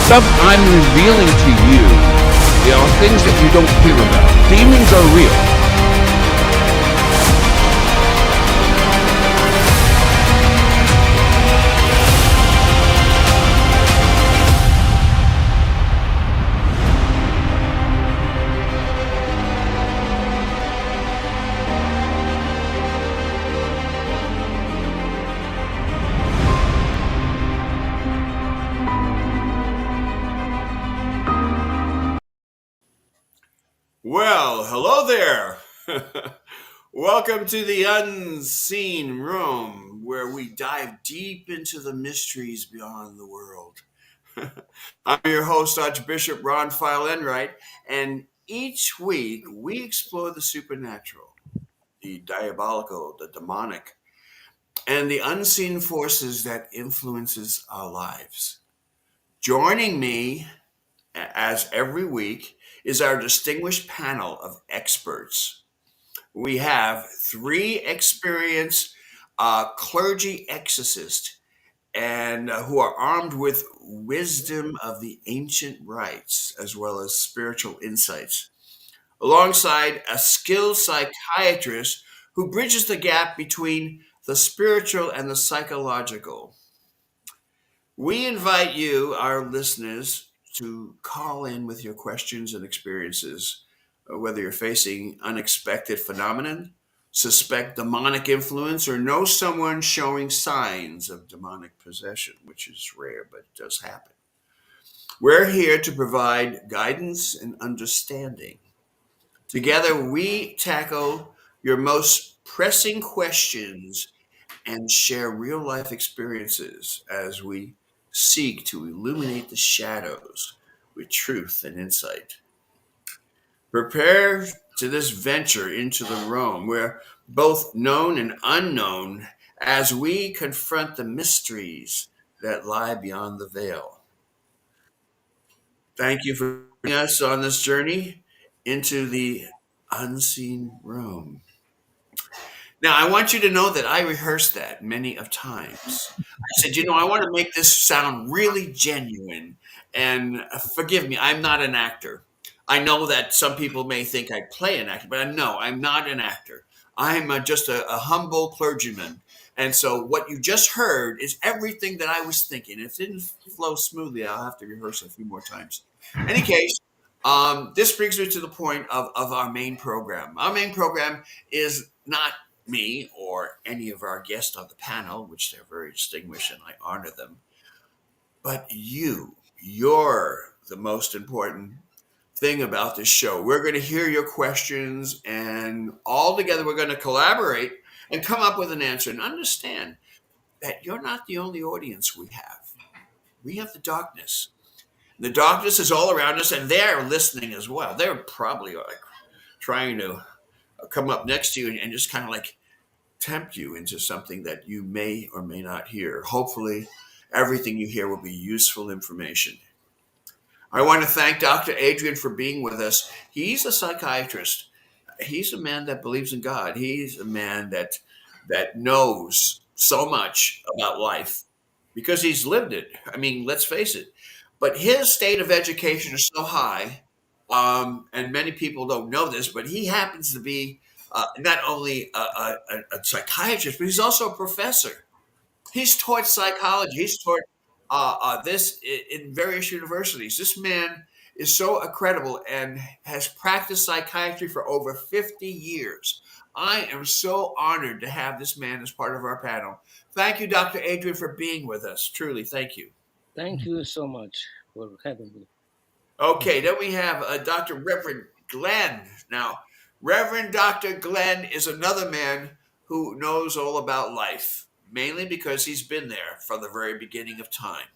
Stuff I'm revealing to you, things that you don't hear about. Demons are real. Well, hello there. Welcome to the unseen room where we dive deep into the mysteries beyond the world. I'm your host, Archbishop Ronald Feyl Enright, and each week we explore the supernatural, the diabolical, the demonic, and the unseen forces that influences our lives. Joining me, as every week, is our distinguished panel of experts. We have three experienced clergy exorcists and who are armed with wisdom of the ancient rites as well as spiritual insights, alongside a skilled psychiatrist who bridges the gap between the spiritual and the psychological. We invite you, our listeners, to call in with your questions and experiences, whether you're facing unexpected phenomenon, suspect demonic influence, or know someone showing signs of demonic possession, which is rare, but it does happen. We're here to provide guidance and understanding. Together, we tackle your most pressing questions and share real life experiences as we seek to illuminate the shadows with truth and insight. Prepare to this venture into the realm where both known and unknown as we confront the mysteries that lie beyond the veil. Thank you for joining us on this journey into the unseen realm. Now, I want you to know that I rehearsed that many of times. I said, I want to make this sound really genuine. And forgive me, I'm not an actor. I know that some people may think I play an actor, but no, I'm not an actor. I'm just a humble clergyman. And so what you just heard is everything that I was thinking. If it didn't flow smoothly, I'll have to rehearse a few more times. In any case, this brings me to the point of our main program. Our main program is not me or any of our guests on the panel, which they're very distinguished and I honor them, but you. You're the most important thing about this show. We're going to hear your questions, and all together we're going to collaborate and come up with an answer and understand that you're not the only audience we have. We have the darkness. The darkness is all around us, and they're listening as well. They're probably like trying to come up next to you and just kind of like tempt you into something that you may or may not hear. Hopefully, everything you hear will be useful information. I want to thank Dr. Adrian for being with us. He's a psychiatrist. He's a man that believes in God. He's a man that knows so much about life because he's lived it. I mean, let's face it. But his state of education is so high, and many people don't know this, but he happens to be not only a psychiatrist, but he's also a professor. He's taught psychology. He's taught this in various universities. This man is so incredible and has practiced psychiatry for over 50 years. I am so honored to have this man as part of our panel. Thank you, Dr. Adrian, for being with us. Truly, thank you. Thank you so much for having me. Okay, then we have Dr. Reverend Glenn. Now, Reverend Dr. Glenn is another man who knows all about life, mainly because he's been there from the very beginning of time.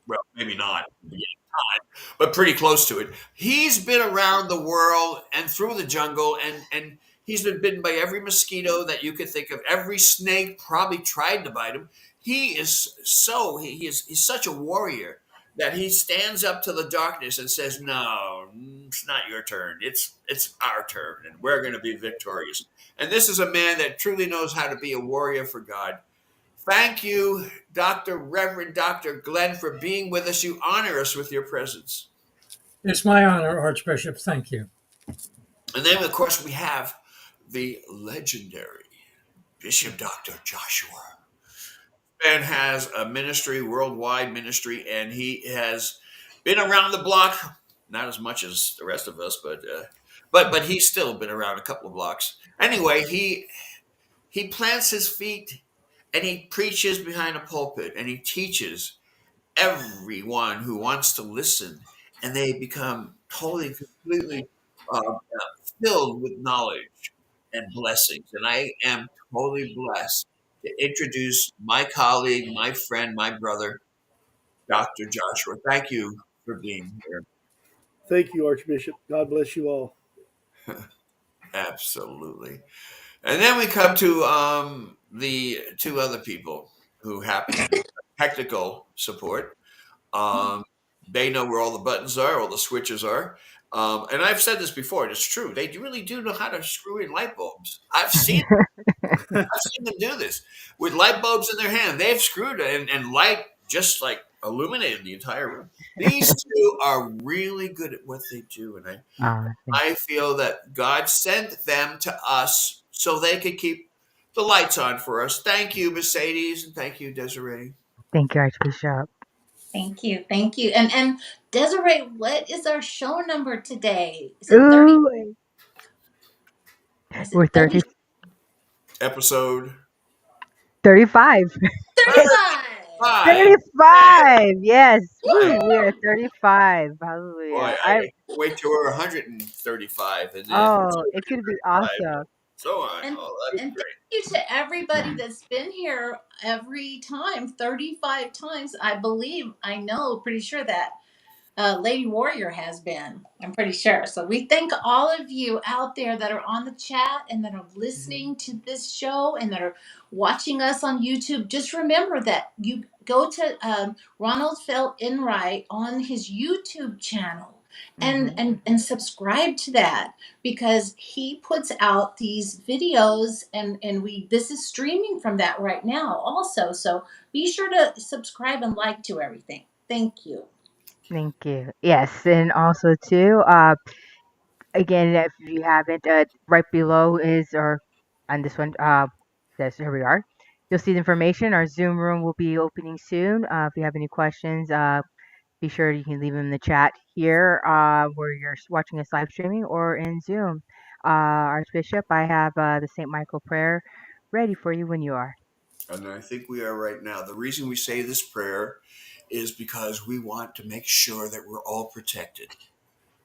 Well, maybe not the beginning of time, but pretty close to it. He's been around the world and through the jungle, and he's been bitten by every mosquito that you could think of. Every snake probably tried to bite him. He is so he's such a warrior that he stands up to the darkness and says, "No, it's not your turn. It's our turn, and we're going to be victorious." And this is a man that truly knows how to be a warrior for God. Thank you, Reverend Dr. Glenn, for being with us. You honor us with your presence. It's my honor, Archbishop. Thank you. And then, of course, we have the legendary Bishop Dr. Joshua. Man has a ministry, worldwide ministry, and he has been around the block, not as much as the rest of us, but he's still been around a couple of blocks. Anyway, he plants his feet and he preaches behind a pulpit and he teaches everyone who wants to listen, and they become totally, completely filled with knowledge and blessings. And I am totally blessed to introduce my colleague, my friend, my brother, Dr. Joshua. Thank you for being here. Thank you, Archbishop. God bless you all. Absolutely. And then we come to the two other people who happen to be technical support. Um, they know where all the buttons are, all the switches are. And I've said this before, and it's true. They really do know how to screw in light bulbs. I've seen them do this with light bulbs in their hand. They've screwed it, and light just like illuminated the entire room. These two are really good at what they do, and Oh, I feel that God sent them to us so they could keep the lights on for us. Thank you, Mercedes, and thank you, Desiree. thank you, Archbishop. Thank you, thank you. And Desiree, what is our show number today? Is it 30? Ooh, Is it we're 30? Episode 35. 35. 35. Yes. Woo, I, we are 35. boy, Hallelujah. I can't wait till we're 135, and then It could be 235, awesome. so on. And Oh, that'd be and thank great. you to everybody that's been here every time, 35 times. I believe, I know, pretty sure that Lady Warrior has been. I'm pretty sure. So we thank all of you out there that are on the chat and that are listening to this show and that are watching us on YouTube. Just remember that you go to Ronald Feyl Enright on his YouTube channel and, Mhm. and subscribe to that because he puts out these videos and we this is streaming from that right now also. So be sure to subscribe and like to everything. Thank you. Thank you. Yes, and also too, again, if you haven't, right below is or on this one, here we are. You'll see the information. Our Zoom room will be opening soon. If you have any questions, be sure you can leave them in the chat here, where you're watching us live streaming or in Zoom. Archbishop, I have the St. Michael prayer ready for you when you are. And I think we are right now. The reason we say this prayer is because we want to make sure that we're all protected.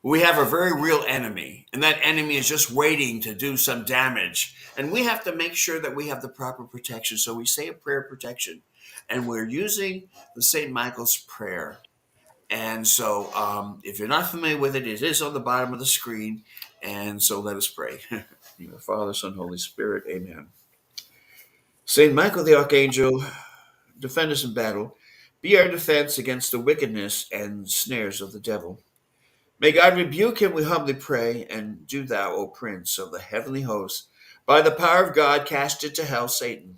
We have a very real enemy, and that enemy is just waiting to do some damage. And we have to make sure that we have the proper protection. So we say a prayer of protection, and we're using the St. Michael's prayer. And so, if you're not familiar with it, it is on the bottom of the screen. And so let us pray. In the Father, Son, Holy Spirit, amen. Saint Michael the Archangel, defend us in battle. Be our defense against the wickedness and snares of the devil. May God rebuke him, we humbly pray, and do thou, O Prince of the heavenly host, by the power of God, cast into hell Satan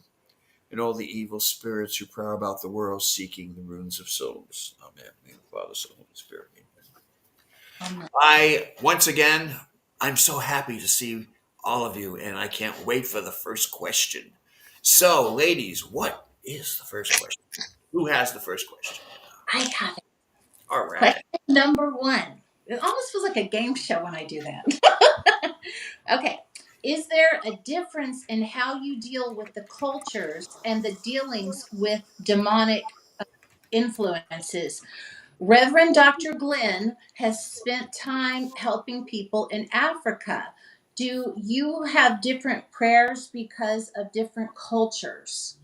and all the evil spirits who prowl about the world seeking the ruins of souls. Amen. In the Father, Son, Holy Spirit. Amen. Once again, I'm so happy to see all of you, and I can't wait for the first question. So, ladies, what is the first question? Who has the first question? I have it. All right. Question number one. It almost feels like a game show when I do that. Okay. Is there a difference in how you deal with the cultures and the dealings with demonic influences? Reverend Dr. Glenn has spent time helping people in Africa. Do you have different prayers because of different cultures?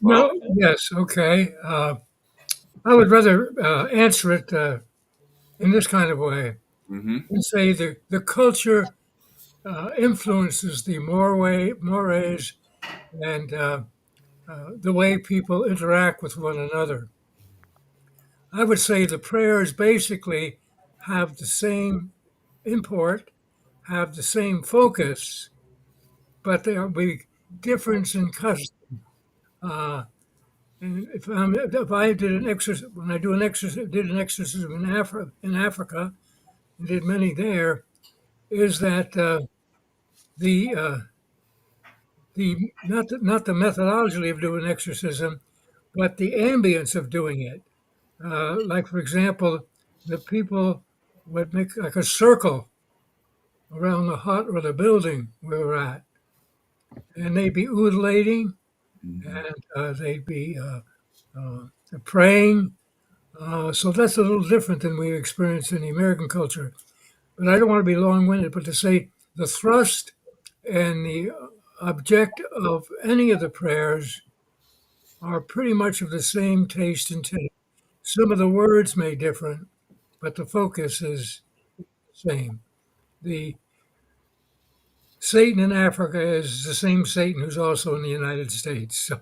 Well, No, yes, okay. I would rather answer it in this kind of way mm-hmm. and say the culture influences the mores and the way people interact with one another. I would say the prayers basically have the same import, have the same focus, but there will be difference in Uh, and if I did an exorcism, when I do an exorcism, did an exorcism in Africa, and did many there, is that the not the methodology of doing exorcism, but the ambience of doing it. Like for example, the people would make like a circle around the hut or the building we were at, and they'd be oodulating, and they'd be praying. So that's a little different than we experience in the American culture. But I don't want to be long-winded, but to say the thrust and the object of any of the prayers are pretty much of the same taste and taste. Some of the words may differ, but the focus is the same. The Satan in Africa is the same Satan who's also in the United States. So,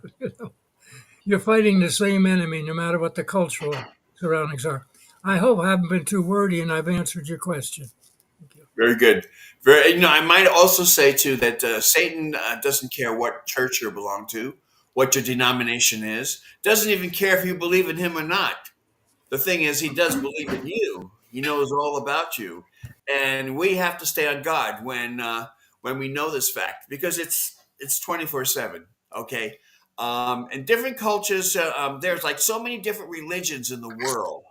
you're fighting the same enemy no matter what the cultural surroundings are. I hope I haven't been too wordy and I've answered your question. Thank you. Very good. Very. I might also say too that Satan doesn't care what church you belong to, what your denomination is. Doesn't even care if you believe in him or not. The thing is, he does believe in you. He knows all about you, and we have to stay on guard when we know this fact because it's 24/7. Okay, and different cultures. There's like so many different religions in the world,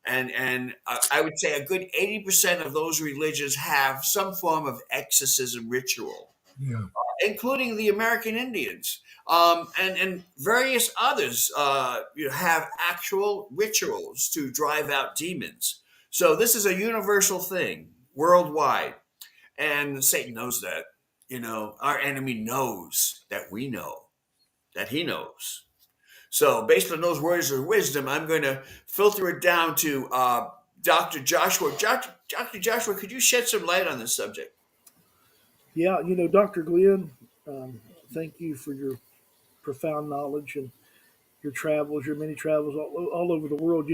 and I would say a good 80% of those religions have some form of exorcism ritual, Yeah. including the American Indians. And various others have actual rituals to drive out demons. So this is a universal thing worldwide. And Satan knows that. Our enemy knows that we know, that he knows. So based on those words of wisdom, I'm going to filter it down to Dr. Joshua. Dr. Joshua, could you shed some light on this subject? Yeah, Dr. Glenn, um, thank you for your profound knowledge and your travels, your many travels all over the world.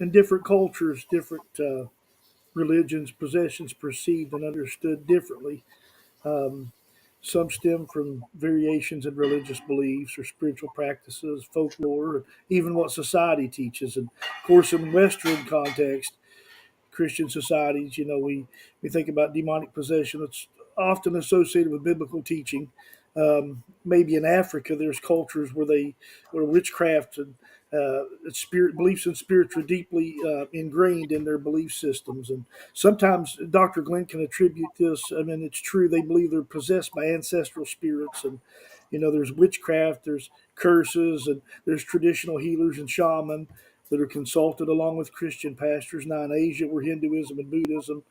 In different cultures, different religions, possessions perceived and understood differently. Um, some stem from variations in religious beliefs or spiritual practices, folklore, or even what society teaches. And of course, in Western context, Christian societies, we think about demonic possession. It's often associated with biblical teaching. Maybe in Africa, there's cultures where witchcraft and spirit beliefs in spirits are deeply ingrained in their belief systems. And sometimes Dr. Glenn can attribute this. I mean, it's true. They believe they're possessed by ancestral spirits, and there's witchcraft, there's curses, and there's traditional healers and shaman that are consulted along with Christian pastors. Now in Asia, where Hinduism and Buddhism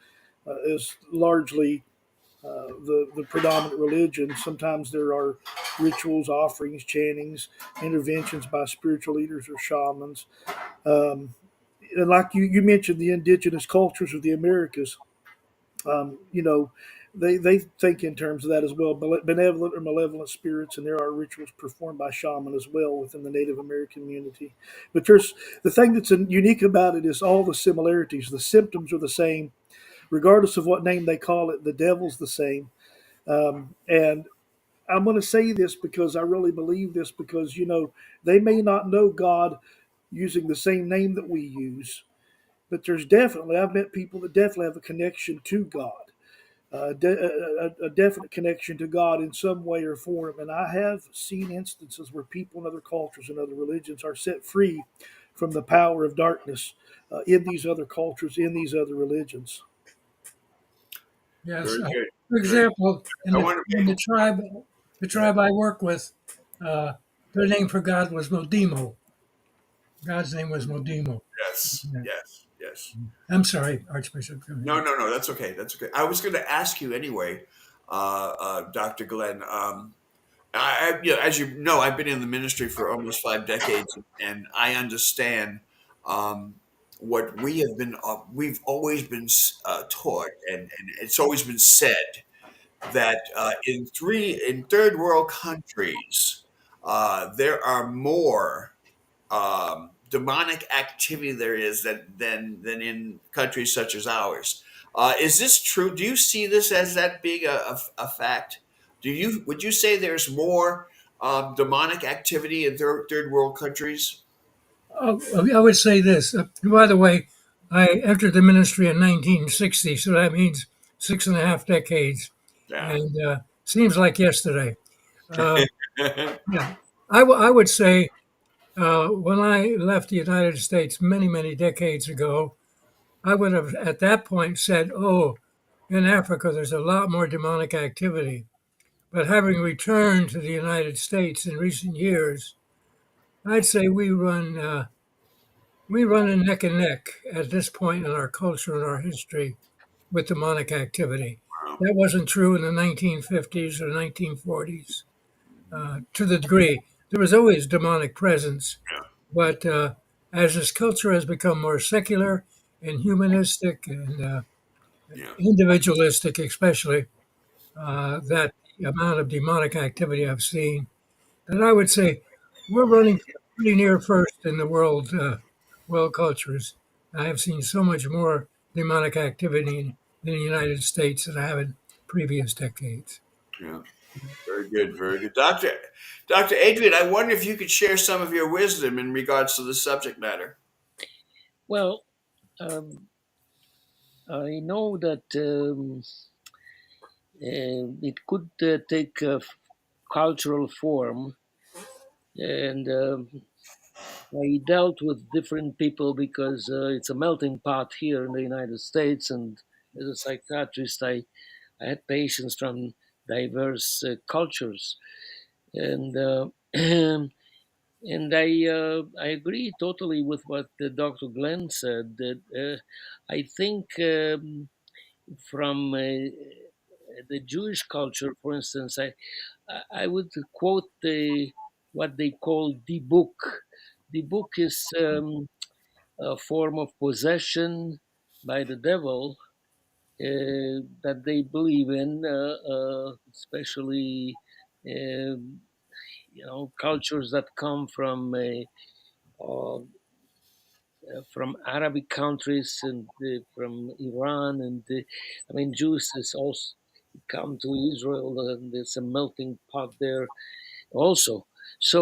is largely the predominant religion, sometimes there are rituals, offerings, chantings, interventions by spiritual leaders or shamans. Um, and like you mentioned, the indigenous cultures of the Americas, um, you know, they think in terms of that as well, benevolent or malevolent spirits, and there are rituals performed by shaman as well within the Native American community. But there's the thing that's unique about it is all the similarities. The symptoms are the same, regardless of what name they call it. The devil's the same, and I'm going to say this because I really believe this because they may not know God using the same name that we use, but there's definitely I've met people that definitely have a connection to God, a definite connection to God in some way or form. And I have seen instances where people in other cultures and other religions are set free from the power of darkness in these other cultures, in these other religions. Yes. Very good. For Very. example, I want to in make. the tribe I work with, uh, their name for God was Modimo. God's name was Modimo. Yes, Yeah. yes, yes. I'm sorry, Archbishop. Go No, ahead. no, no. That's okay. That's okay. I was going to ask you anyway, Dr. Glenn. As you know, I've been in the ministry for almost 5 decades, and I understand um, what we have been. We've always been taught, and it's always been said that in third world countries, there are more demonic activity there is than in countries such as ours. Is this true? Do you see this as that being a fact? Would you say there's more demonic activity in third world countries? I would say this. By the way, I entered the ministry in 1960, so that means 6.5 decades, Yeah. and seems like yesterday. Uh, yeah, I would say when I left the United States many decades ago, I would have at that point said, "Oh, in Africa, there's a lot more demonic activity." But having returned to the United States in recent years, I'd say we run a neck and neck at this point in our culture and our history with demonic activity. Wow. That wasn't true in the 1950s or 1940s to the degree. There was always demonic presence, Yeah. but as this culture has become more secular and humanistic and Yeah. individualistic, especially, that the amount of demonic activity I've seen, that I would say we're running pretty near first in the world cultures. I have seen so much more demonic activity in the United States than I have in previous decades. Yeah. Very good. Very good. Dr. Adrian, I wonder if you could share some of your wisdom in regards to the subject matter. Well, um, I know that it could take a cultural form, and I dealt with different people because it's a melting pot here in the United States. And as a psychiatrist, I had patients from diverse cultures, and I agree totally with what Dr. Glenn said. That I think from the Jewish culture, for instance, I would quote what they call the book. The book is a form of possession by the devil that they believe in, especially cultures that come from Arabic countries and from Iran, and I mean Jews has also come to Israel, and there's a melting pot there also. So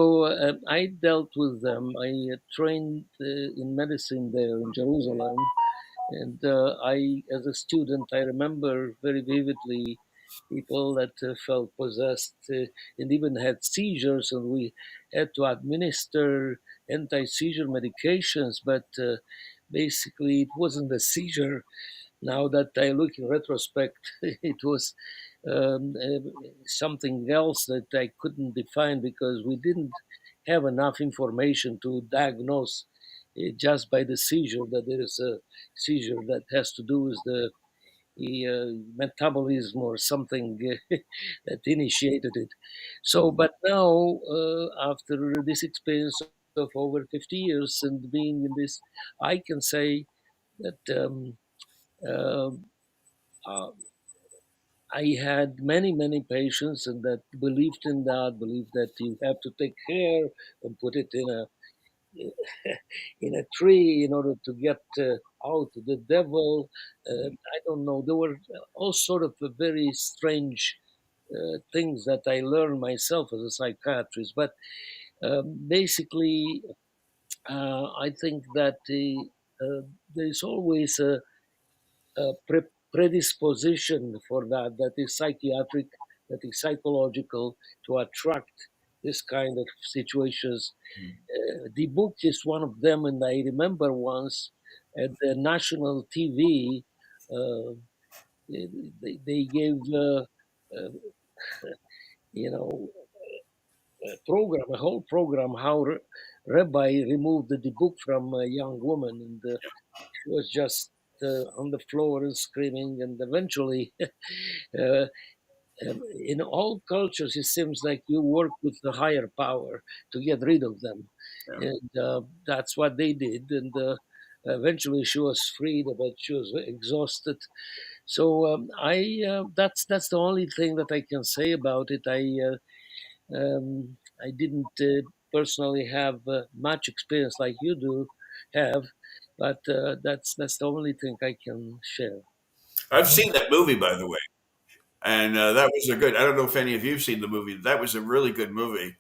I dealt with them. I trained in medicine there in Jerusalem, and as a student, I remember very vividly people that felt possessed and even had seizures, and we had to administer anti-seizure medications. But basically, it wasn't a seizure. Now that I look in retrospect, it was something else that I couldn't define because we didn't have enough information to diagnose just by the seizure that there is a seizure that has to do with the metabolism or something that initiated it. So, but now, after this experience of over 50 years and being in this, I can say that uh, uh, I had many patients and that believed in that, believed that you have to take care and put it in a in a tree in order to get out the devil. I don't know. There were all sort of very strange things that I learned myself as a psychiatrist. But basically, I think that there is always a predisposition for that, that is psychiatric, that is psychological, to attract this kind of situations. The book is one of them, and I remember once at the national TV, uh, they gave uh, you know a whole program how Rabbi removed the book from a young woman, and she was just on the floor and screaming, and eventually. uh, in all cultures, it seems like you work with the higher power to get rid of them, Yeah. and that's what they did. And eventually, she was freed, but she was exhausted. So that's the only thing that I can say about it. I didn't personally have much experience like you do have, but that's the only thing I can share. I've seen that movie, by the way, and that was a good. I don't know if any of you've seen the movie. That was a really good movie.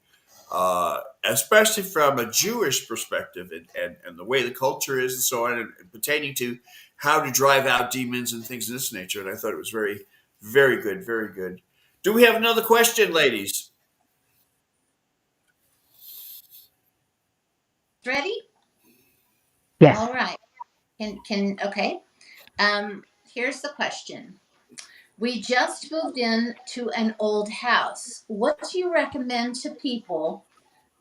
especially from a Jewish perspective and the way the culture is and so on, and pertaining to how to drive out demons and things of this nature. And I thought it was very, very good, very good. Do we have another question, ladies? Ready? Yes. All right. Can okay. Here's the question. We just moved in to an old house. What do you recommend to people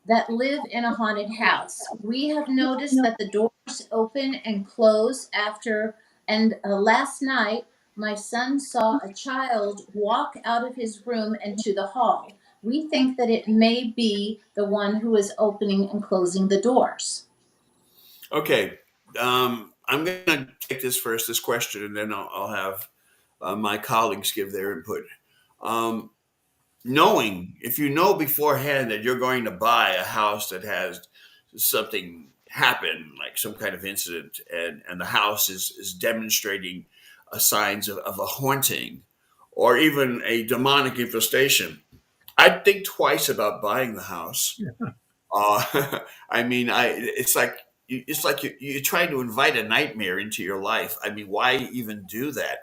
that live in a haunted house? We have noticed that the doors open and close after, and last night my son saw a child walk out of his room into the hall. We think that it may be the one who is opening and closing the doors. Okay. I'm going to take this first, this question, and then I'll have my colleagues give their input. Um, Knowing, if you know beforehand that you're going to buy a house that has something happen, like some kind of incident, and the house is demonstrating signs of a haunting or even a demonic infestation, I'd think twice about buying the house. I mean, it's like you're trying to invite a nightmare into your life. I mean, why even do that?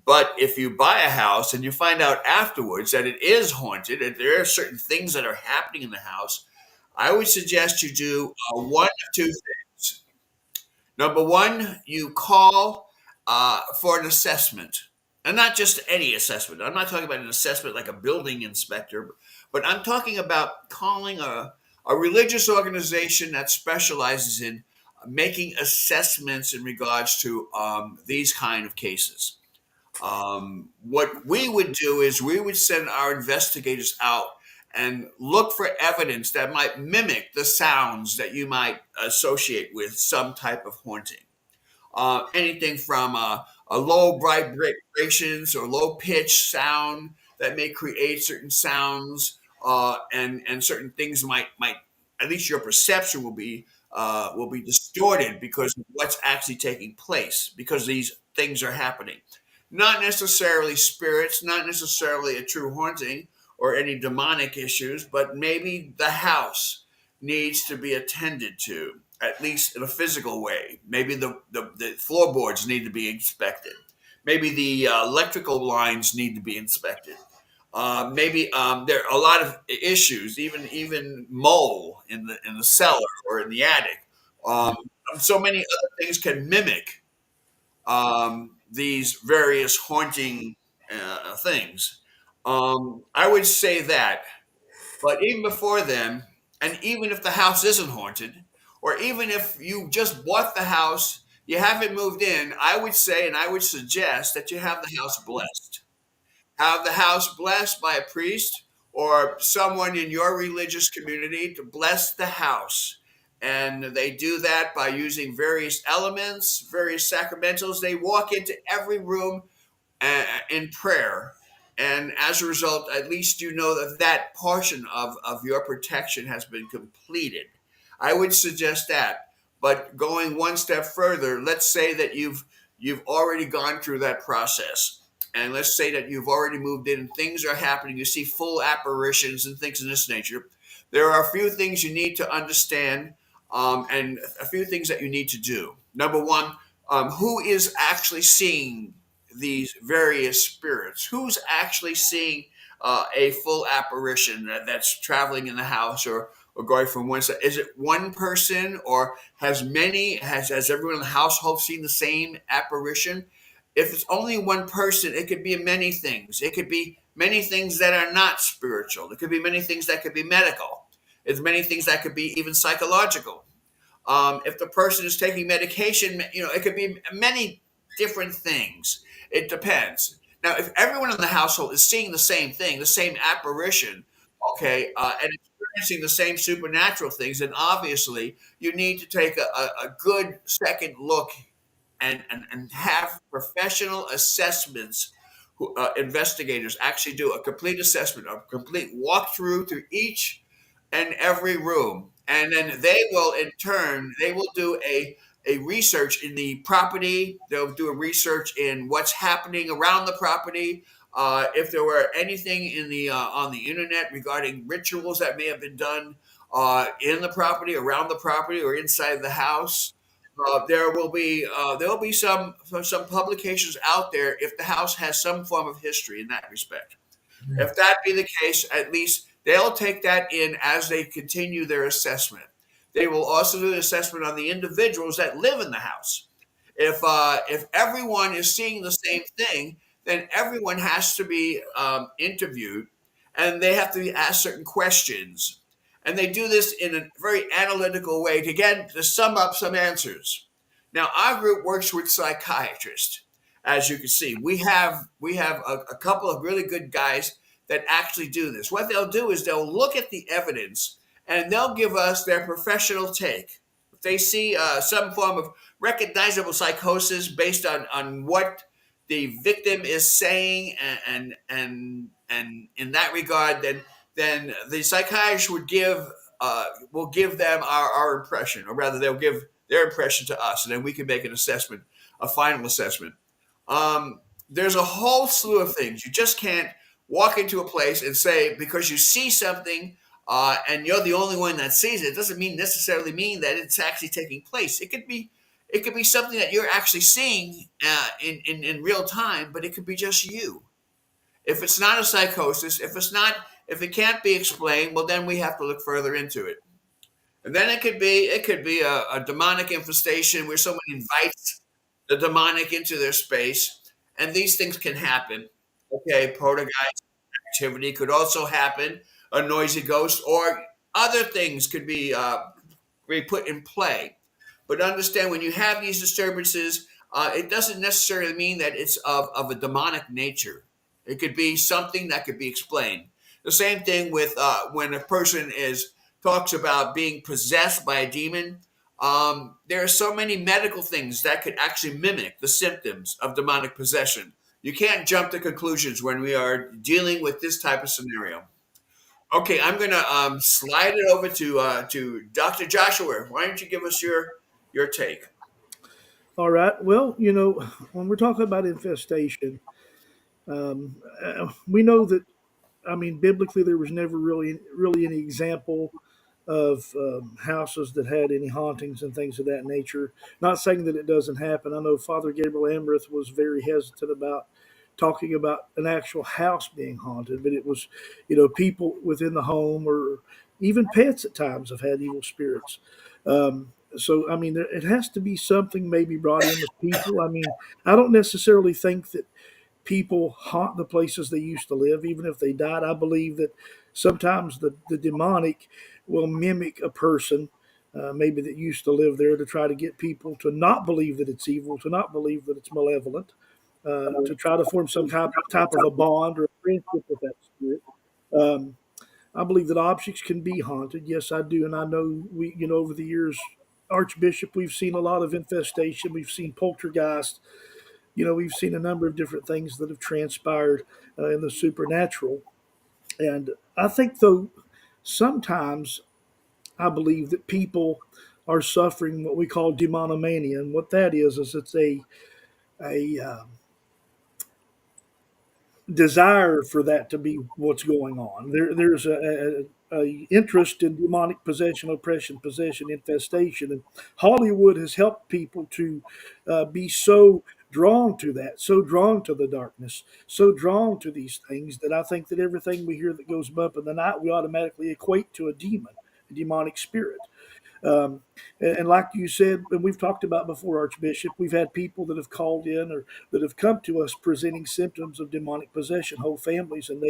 But if you buy a house and you find out afterwards that it is haunted and there are certain things that are happening in the house, I would suggest you do one of two things. Number one, you call for an assessment, and not just any assessment. I'm not talking about an assessment like a building inspector, but I'm talking about calling a religious organization that specializes in making assessments in regards to these kind of cases. What we would do is we would send our investigators out and look for evidence that might mimic the sounds that you might associate with some type of haunting. Anything from a low vibrations or low pitch sound that may create certain sounds, and certain things might at least your perception will be distorted because of what's actually taking place because these things are happening. Not necessarily spirits, not necessarily a true haunting or any demonic issues, but maybe the house needs to be attended to, at least in a physical way. Maybe the floorboards need to be inspected. Maybe the electrical lines need to be inspected. Maybe there are a lot of issues, even mold in the cellar or in the attic. Um, so many other things can mimic these various haunting things. I would say that, but even before then, and even if the house isn't haunted, or even if you just bought the house, you haven't moved in, I would say and I would suggest that you have the house blessed. Have the house blessed by a priest or someone in your religious community to bless the house. And they do that by using various elements, various sacramentals. They walk into every room in prayer. And as a result, at least you know that that portion of your protection has been completed. I would suggest that. But going one step further, let's say that you've already gone through that process. And let's say that you've already moved in and things are happening. You see full apparitions and things of this nature. There are a few things you need to understand, and a few things that you need to do. Number one, who is actually seeing these various spirits? Who's actually seeing a full apparition that's traveling in the house or going from one side? Is it one person or has everyone in the household seen the same apparition? If it's only one person, it could be many things. It could be many things that are not spiritual. It could be many things that could be medical. It's many things that could be even psychological. If the person is taking medication, it could be many different things. It depends. Now, if everyone in the household is seeing the same thing, the same apparition, okay, and experiencing the same supernatural things, then obviously you need to take a good second look and have professional assessments. Investigators actually do a complete assessment, a complete walkthrough through each and every room, and then they will do a research in the property. They'll do a research in what's happening around the property. if there were anything in the on the internet regarding rituals that may have been done in the property, around the property, or inside the house. There will be some publications out there if the house has some form of history in that respect. If that be the case, at least they'll take that in as they continue their assessment. They will also do an assessment on the individuals that live in the house. If everyone is seeing the same thing, then everyone has to be interviewed, and they have to be asked certain questions. And they do this in a very analytical way to sum up some answers. Now, our group works with psychiatrists. As you can see, we have a couple of really good guys that actually do this. What they'll do is they'll look at the evidence and they'll give us their professional take. If they see some form of recognizable psychosis based on what the victim is saying, and in that regard, then the psychiatrist will give them our impression, or rather, they'll give their impression to us, and then we can make an assessment, a final assessment. There's a whole slew of things. You just can't walk into a place and say because you see something and you're the only one that sees it, doesn't necessarily mean that it's actually taking place. It could be something that you're actually seeing in real time, but it could be just you. If it's not a psychosis, if it can't be explained, well, then we have to look further into it. And then it could be a demonic infestation where someone invites the demonic into their space, and these things can happen. Okay, poltergeist activity could also happen, a noisy ghost, or other things could be put in play. But understand when you have these disturbances, it doesn't necessarily mean that it's of a demonic nature. It could be something that could be explained. The same thing with when a person is talks about being possessed by a demon. There are so many medical things that could actually mimic the symptoms of demonic possession. You can't jump to conclusions when we are dealing with this type of scenario. Okay, I'm gonna slide it over to Dr. Joshua. Why don't you give us your take? All right. Well, when we're talking about infestation, we know that, I mean, biblically, there was never really any example of houses that had any hauntings and things of that nature. Not saying that it doesn't happen. I know Father Gabriel Ambreth was very hesitant about talking about an actual house being haunted, but it was, people within the home or even pets at times have had evil spirits. So, I mean, it has to be something maybe brought in with people. I mean, I don't necessarily think that people haunt the places they used to live, even if they died. I believe that sometimes the demonic will mimic a person, maybe that used to live there, to try to get people to not believe that it's evil, to not believe that it's malevolent, to try to form some type of a bond or a friendship with that spirit. Um, I believe that objects can be haunted. Yes, I do, and I know over the years, Archbishop, we've seen a lot of infestation. We've seen poltergeist. We've seen a number of different things that have transpired in the supernatural. And I think, though, sometimes I believe that people are suffering what we call demonomania. And what that is it's a desire for that to be what's going on. There's a interest in demonic possession, oppression, possession, infestation, and Hollywood has helped people to be so drawn to that, so drawn to the darkness, so drawn to these things that I think that everything we hear that goes bump in the night, we automatically equate to a demon, a demonic spirit. Um, and like you said, and we've talked about before, Archbishop, we've had people that have called in or that have come to us presenting symptoms of demonic possession, whole families, and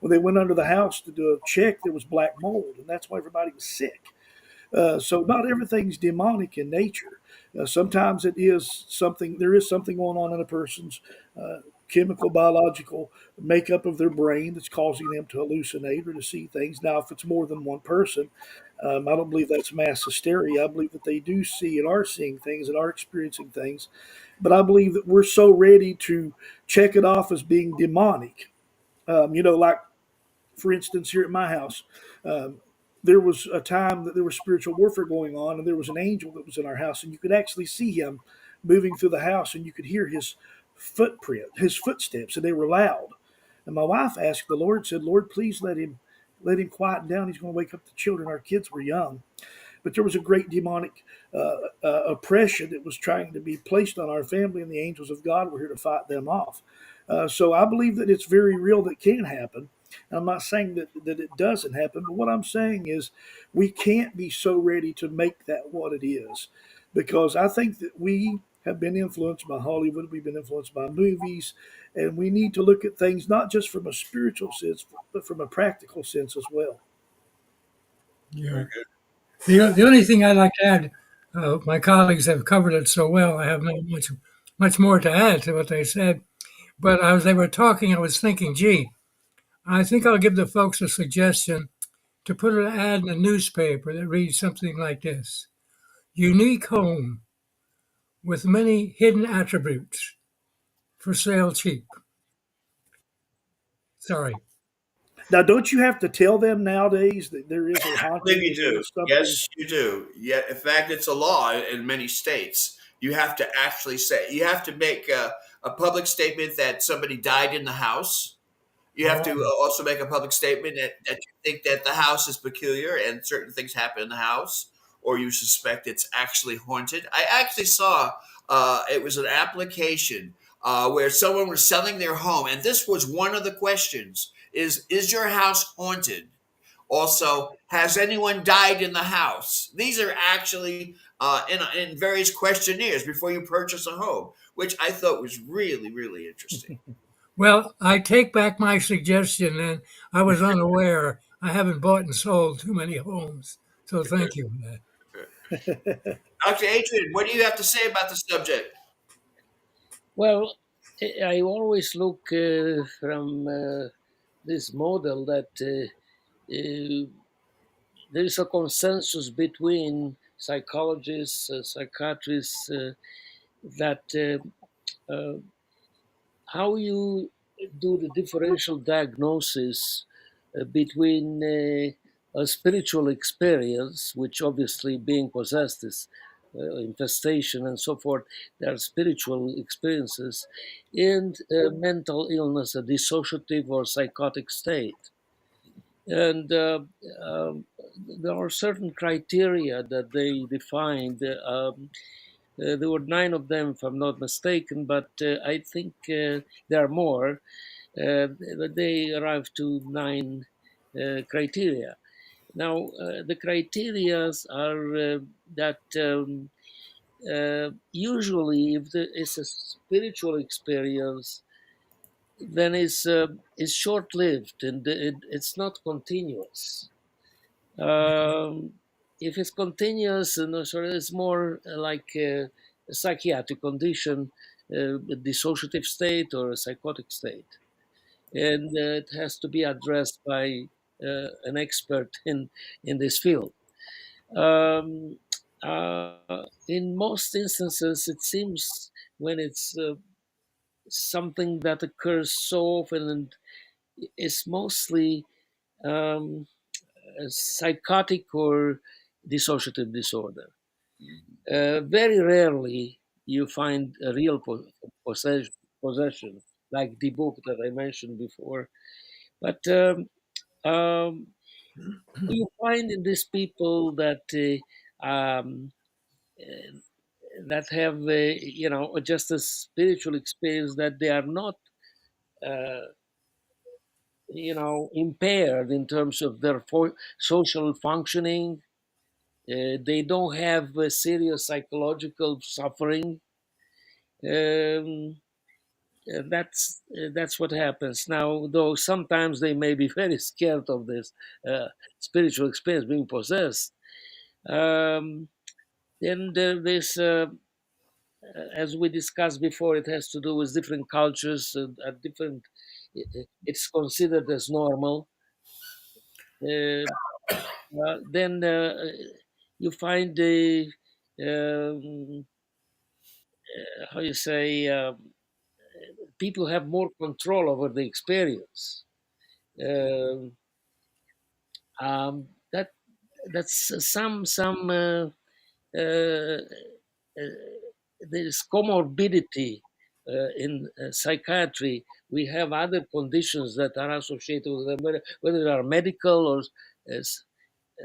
when they went under the house to do a check, there was black mold, and that's why everybody was sick. So not everything's demonic in nature. Sometimes it is something. There is something going on in a person's chemical, biological makeup of their brain that's causing them to hallucinate or to see things. Now, if it's more than one person, I don't believe that's mass hysteria. I believe that they do see and are seeing things and are experiencing things. But I believe that we're so ready to check it off as being demonic. Like, for instance, here at my house, um, there was a time that there was spiritual warfare going on, and there was an angel that was in our house, and you could actually see him moving through the house, and you could hear his footsteps, and they were loud. And my wife asked the Lord, said, Lord, please let him quieten down. He's going to wake up the children. Our kids were young. But there was a great demonic oppression that was trying to be placed on our family, and the angels of God were here to fight them off. So I believe that it's very real that can happen. I'm not saying that it doesn't happen, but what I'm saying is we can't be so ready to make that what it is, because I think that we have been influenced by Hollywood, we've been influenced by movies, and we need to look at things not just from a spiritual sense, but from a practical sense as well. Yeah. The only thing I'd like to add, my colleagues have covered it so well. I have not much more to add to what they said. But as they were talking, I was thinking, gee, I think I'll give the folks a suggestion to put an ad in a newspaper that reads something like this: unique home with many hidden attributes for sale cheap. Sorry. Now, don't you have to tell them nowadays that there is a I believe haunting, you that there do. is something? Yes, you do. Yeah, in fact, it's a law in many states. You have to actually say, you have to make a public statement that somebody died in the house. You have to Oh, also make a public statement that you think that the house is peculiar and certain things happen in the house, or you suspect it's actually haunted. I actually saw it was an application where someone was selling their home, and this was one of the questions: is your house haunted? Also, has anyone died in the house? These are actually in various questionnaires before you purchase a home, which I thought was really, really interesting. well, I take back my suggestion, and I was unaware. I haven't bought and sold too many homes, so thank you for that. Dr. Adrian, what do you have to say about the subject? Well, I always look from this model that there is a consensus between psychologists, psychiatrists, that how you do the differential diagnosis between a spiritual experience, which obviously being possessed is infestation and so forth, there are spiritual experiences, and mental illness, a dissociative or psychotic state. And there are certain criteria that they defined. There were 9 of them, if I'm not mistaken, but I think there are more. But they arrived to 9 criteria. Now, the criteria are that usually, if there is a spiritual experience, then it's short-lived and it's not continuous. Um, if it's continuous, it's more like a psychiatric condition, a dissociative state or a psychotic state, and it has to be addressed by an expert in this field. Um, in most instances, it seems when it's something that occurs so often and is mostly um, a psychotic or dissociative disorder. Very rarely you find a real possession, like the book that I mentioned before. But um, you find in these people uh, that have just a spiritual experience, that they are not uh, impaired in terms of their social functioning. They don't have serious psychological suffering. Um, that's what happens now. Though sometimes they may be very scared of this spiritual experience, being possessed. Um, then there's, as we discussed before, it has to do with different cultures. At different, it's considered as normal. Uh, then you find the how you say, people have more control over the experience. Um that that's some uh, there is comorbidity in psychiatry, we have other conditions that are associated with them, whether they are medical or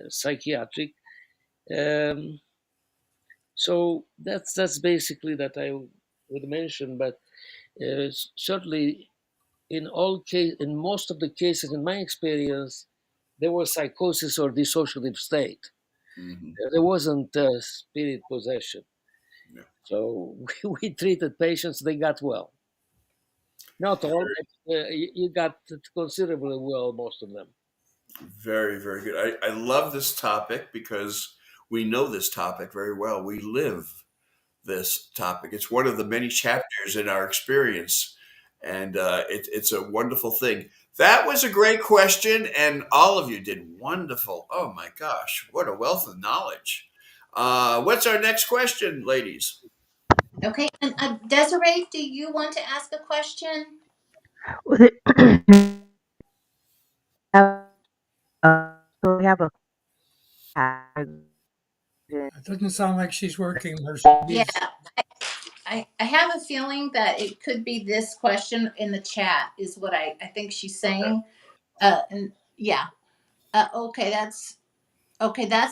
psychiatric. So that's basically that I would mention. But certainly, in most of the cases, in my experience, there was psychosis or dissociative state. There wasn't spirit possession. Yeah. So we treated patients; they got well. Not all, but you got considerably well, most of them. Very, very good. I love this topic because we know this topic very well. We live this topic. It's one of the many chapters in our experience, and it's a wonderful thing. That was a great question, and all of you did wonderful. Oh my gosh, what a wealth of knowledge! What's our next question, ladies? Okay, and Desiree, do you want to ask a question? So we have a It doesn't sound like she's working, Yeah, Mercedes. I have a feeling that it could be this question in the chat is what I think she's saying. And yeah. Okay, that's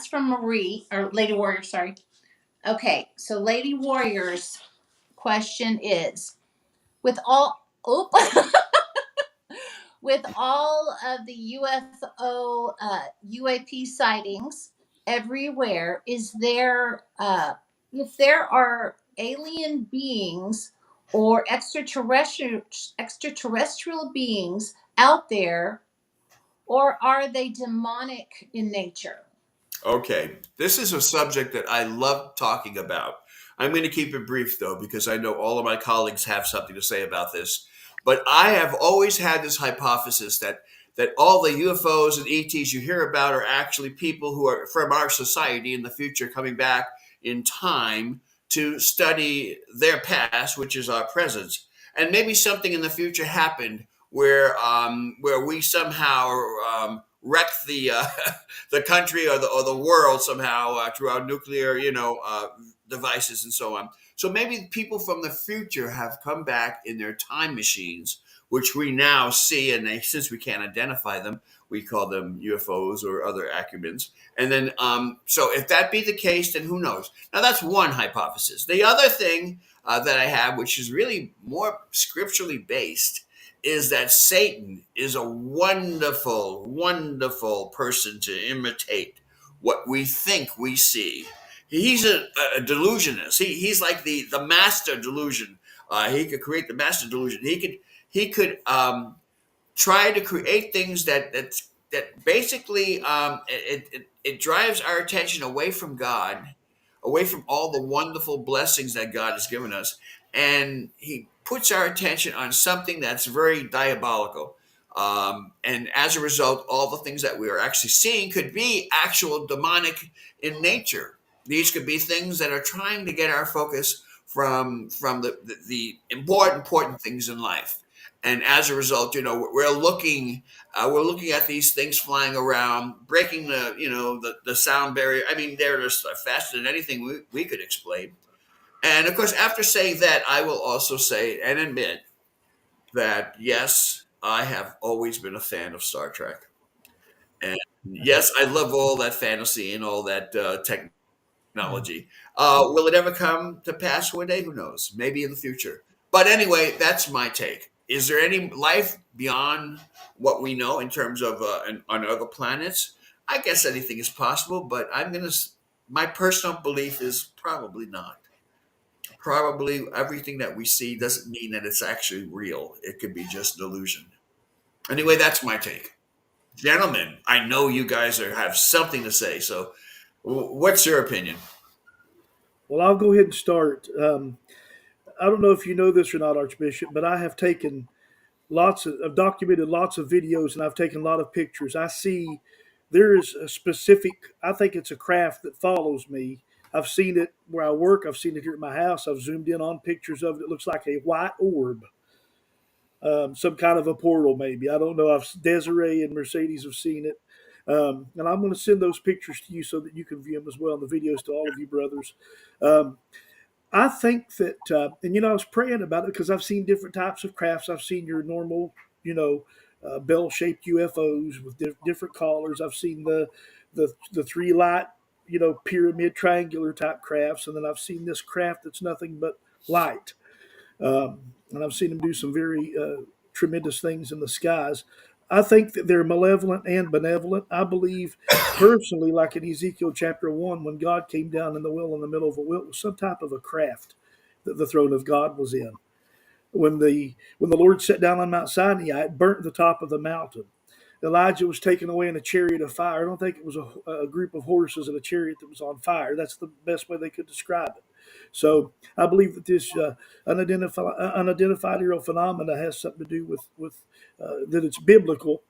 from Marie or Lady Warrior, sorry. Okay, so Lady Warrior's question is with all with all of the UFO UAP sightings everywhere, is there if there are alien beings or extraterrestrial beings out there, or are they demonic in nature? Okay, this is a subject that I love talking about. I'm going to keep it brief though, because I know all of my colleagues have something to say about this. But I have always had this hypothesis that all the UFOs and ETs you hear about are actually people who are from our society in the future coming back in time to study their past, which is our present. And maybe something in the future happened where we somehow wrecked the the country or the world somehow through our nuclear, devices and so on. So maybe people from the future have come back in their time machines, which we now see, and since we can't identify them, we call them UFOs or other acronyms. And then, so if that be the case, then who knows? Now that's one hypothesis. The other thing that I have, which is really more scripturally based, is that Satan is a wonderful, wonderful person to imitate what we think we see. He's a delusionist. He's like the master delusion. He could create the master delusion. He could try to create things that basically it drives our attention away from God, away from all the wonderful blessings that God has given us, and he puts our attention on something that's very diabolical. And as a result, all the things that we are actually seeing could be actual demonic in nature. These could be things that are trying to get our focus from the important things in life. And as a result, we're looking at these things flying around, breaking the sound barrier. I mean, they're just faster than anything we could explain. And of course, after saying that, I will also say and admit that yes, I have always been a fan of Star Trek. And yes, I love all that fantasy and all that technology. Will it ever come to pass one day? Who knows? Maybe in the future. But anyway, that's my take. Is there any life beyond what we know in terms of on other planets? I guess anything is possible, but my personal belief is probably not. Probably everything that we see doesn't mean that it's actually real. It could be just an illusion. Anyway, that's my take. Gentlemen, I know you guys have something to say. So, what's your opinion? Well, I'll go ahead and start. I don't know if you know this or not, Archbishop, but I have taken I've documented lots of videos and I've taken a lot of pictures. I see there is a specific, I think it's a craft that follows me. I've seen it where I work. I've seen it here at my house. I've zoomed in on pictures of it. It looks like a white orb, some kind of a portal, maybe. I don't know if Desiree and Mercedes have seen it. And I'm going to send those pictures to you so that you can view them as well, and the videos to all of you brothers. Um, I think that, and I was praying about it because I've seen different types of crafts. I've seen your normal, bell-shaped UFOs with different colors. I've seen the three light, pyramid triangular type crafts, and then I've seen this craft that's nothing but light. And I've seen them do some very tremendous things in the skies. I think that they're malevolent and benevolent. I believe personally, like in Ezekiel chapter 1, when God came down in the well in the middle of a well, it was some type of a craft that the throne of God was in. When the Lord sat down on Mount Sinai, it burnt the top of the mountain. Elijah was taken away in a chariot of fire. I don't think it was a group of horses in a chariot that was on fire. That's the best way they could describe it. So I believe that this unidentified aerial phenomena has something to do with that it's biblical.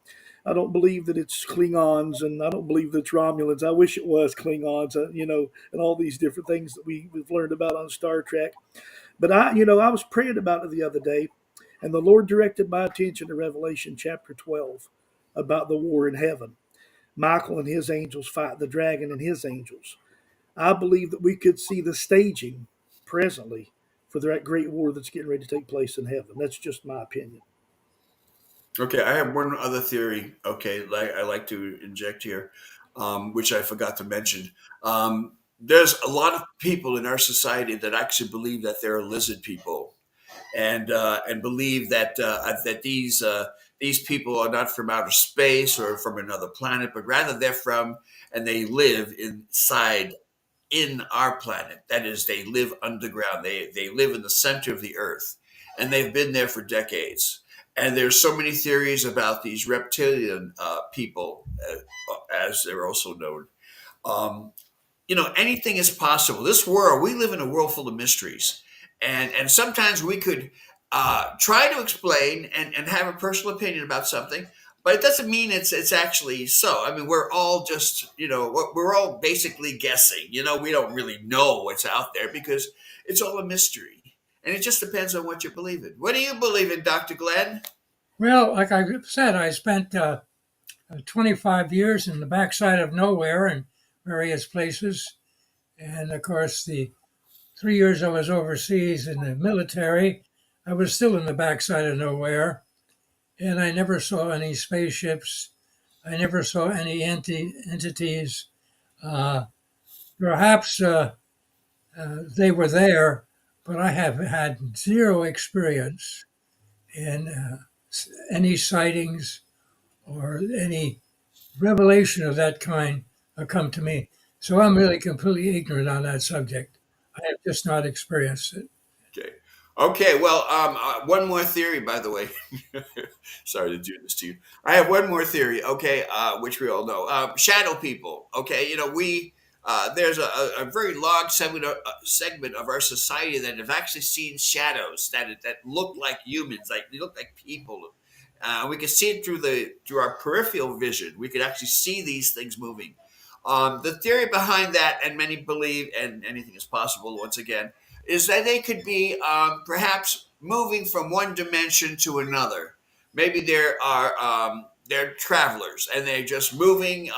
I don't believe that it's Klingons, and I don't believe that it's Romulans. I wish it was Klingons, and all these different things that we've learned about on Star Trek. But I was praying about it the other day, and the Lord directed my attention to Revelation chapter 12 about the war in heaven. Michael and his angels fight the dragon and his angels. I believe that we could see the staging presently for that great war that's getting ready to take place in heaven. That's just my opinion. Okay, I have one other theory. Okay, I like to inject here, which I forgot to mention. There's a lot of people in our society that actually believe that they're lizard people, and believe that these people are not from outer space or from another planet, but rather they're from and they live inside in our planet. That is, they live underground. They live in the center of the earth, and they've been there for decades. And there's so many theories about these reptilian people, as they're also known. Um, Anything is possible. This world, we live in a world full of mysteries, and sometimes we could try to explain and have a personal opinion about something, but it doesn't mean it's actually so. I mean, we're all just we're all basically guessing. We don't really know what's out there because it's all a mystery, and it just depends on what you believe in. What do you believe in, Dr. Glenn? Well, like I said, I spent 25 years in the backside of nowhere in various places. And of course, the 3 years I was overseas in the military, I was still in the backside of nowhere. And I never saw any spaceships. I never saw any entities. Uh, Perhaps they were there, but I have had zero experience in any sightings or any revelation of that kind come to me. So I'm really completely ignorant on that subject. I have just not experienced it. Okay. Okay. Well, one more theory, by the way. Sorry to do this to you. I have one more theory. Okay, which we all know. Shadow people. Okay, we there's a very large segment of our society that have actually seen shadows that look like humans, like they look like people. We can see it through our peripheral vision. We could actually see these things moving. The theory behind that, and many believe, and anything is possible. Once again, is that they could be perhaps moving from one dimension to another. Maybe they're travelers and they're just moving.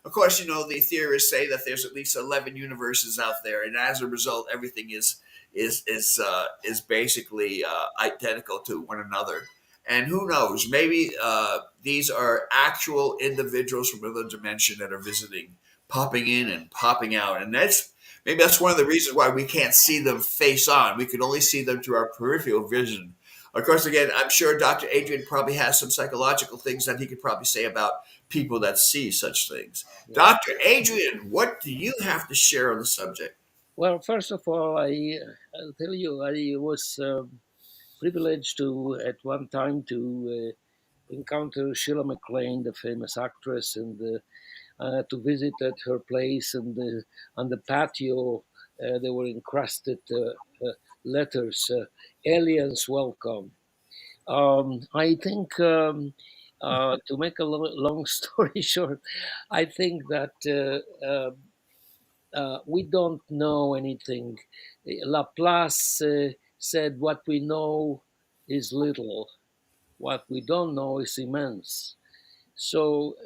Of course, the theorists say that there's at least 11 universes out there, and as a result, everything is basically identical to one another. And who knows? Maybe these are actual individuals from another dimension that are visiting, popping in and popping out, and maybe that's one of the reasons why we can't see them face on. We can only see them through our peripheral vision. Of course, again, I'm sure Dr. Adrian probably has some psychological things that he could probably say about people that see such things. Dr. Adrian, what do you have to share on the subject? Well, first of all, I'll tell you, I was privileged at one time to encounter Sheila MacLaine, the famous actress, and to visit at her place, and on the patio there were encrusted letters, aliens welcome. I think, to make a long story short, I think that we don't know anything. Laplace said what we know is little, what we don't know is immense. So,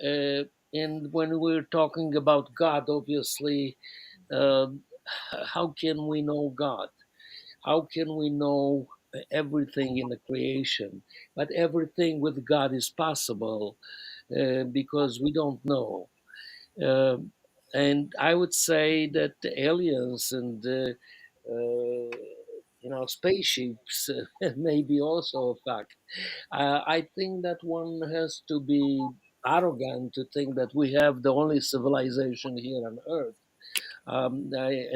and when we're talking about God, obviously, uh, how can we know God? how can we know everything in the creation? But everything with God is possible because we don't know. Um, and I would say that the aliens and spaceships may be also a fact. I think that one has to be arrogant to think that we have the only civilization here on Earth.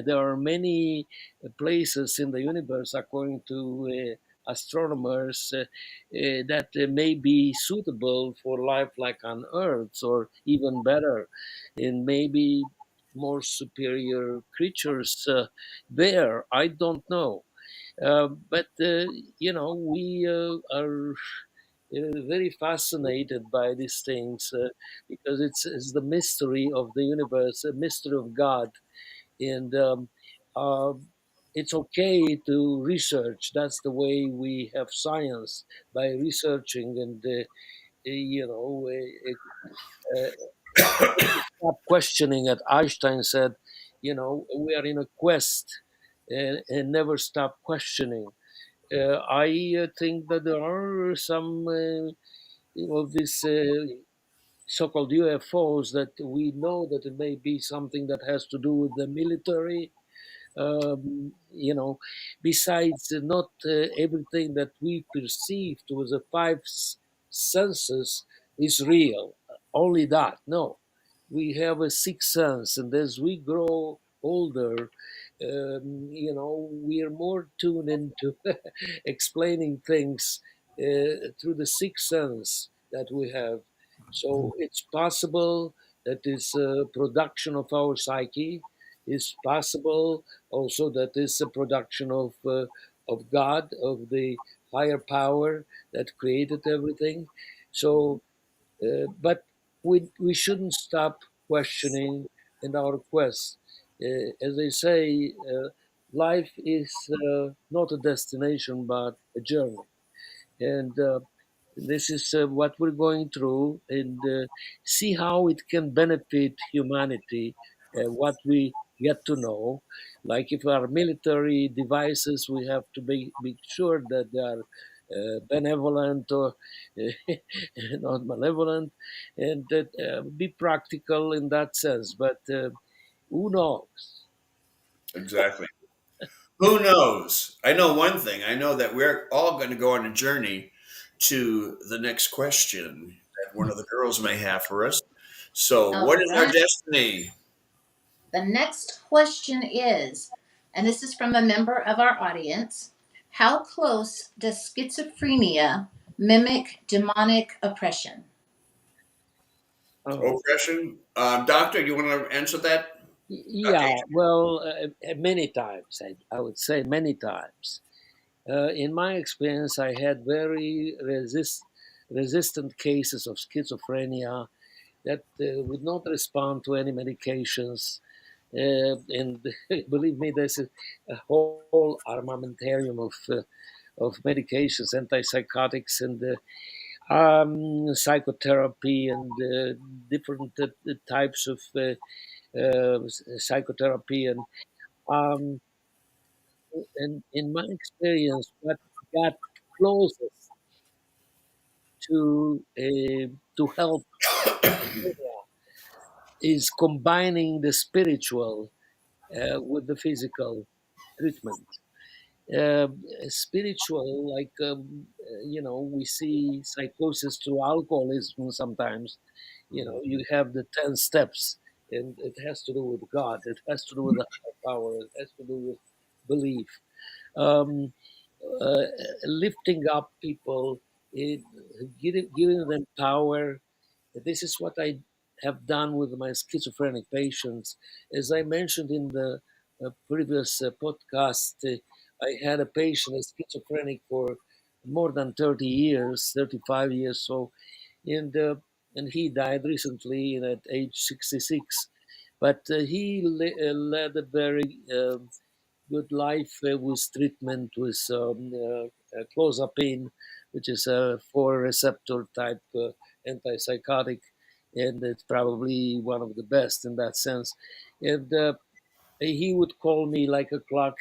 There are many places in the universe, according to astronomers, that may be suitable for life like on Earth, or even better, and maybe more superior creatures there. I don't know. But we are very fascinated by these things because it's the mystery of the universe, a mystery of God, and uh, it's okay to research. That's the way we have science, by researching, and stop questioning it. Einstein said, we are in a quest, and never stop questioning. I think that there are some of these so-called UFOs that we know that it may be something that has to do with the military. Besides, not everything that we perceive with the five senses is real. Only that, no. We have a sixth sense, and as we grow older, we are more tuned into explaining things through the sixth sense that we have. So it's possible that this production of our psyche is possible also that is a production of God, of the higher power that created everything. So, but we shouldn't stop questioning in our quest. As they say, life is not a destination but a journey, and this is what we're going through, and see how it can benefit humanity, what we get to know. Like if our military devices, we have to be sure that they are benevolent or not malevolent, and that be practical in that sense. But who knows? Exactly. Who knows? I know one thing. I know that we're all going to go on a journey to the next question that one of the girls may have for us. So, what All is our right. destiny? The next question is, and this is from a member of our audience: how close does schizophrenia mimic demonic oppression? Oh, Oppression? Doctor, you want to answer that? Dr. yeah. Well, many times, I would say many times. In my experience, I had very resistant cases of schizophrenia that would not respond to any medications. And believe me, there's a whole armamentarium of medications, antipsychotics, and psychotherapy, and different types of psychotherapy. Um, and in my experience, what got closest to help is combining the spiritual with the physical treatment. Uh, Spiritual, like we see psychosis through alcoholism sometimes. You have the 10 steps, and it has to do with God. It has to do with the higher power. It has to do with belief. Um, uh, Lifting up people, it, giving them power. This is what I have done with my schizophrenic patients. As I mentioned in the previous podcast, I had a patient, a schizophrenic, for more than 30 years, 35 years. So, and and he died recently at age 66. But he led a very good life with treatment with clozapine, which is a 4 receptor type antipsychotic, and it's probably one of the best in that sense. And he would call me like a clock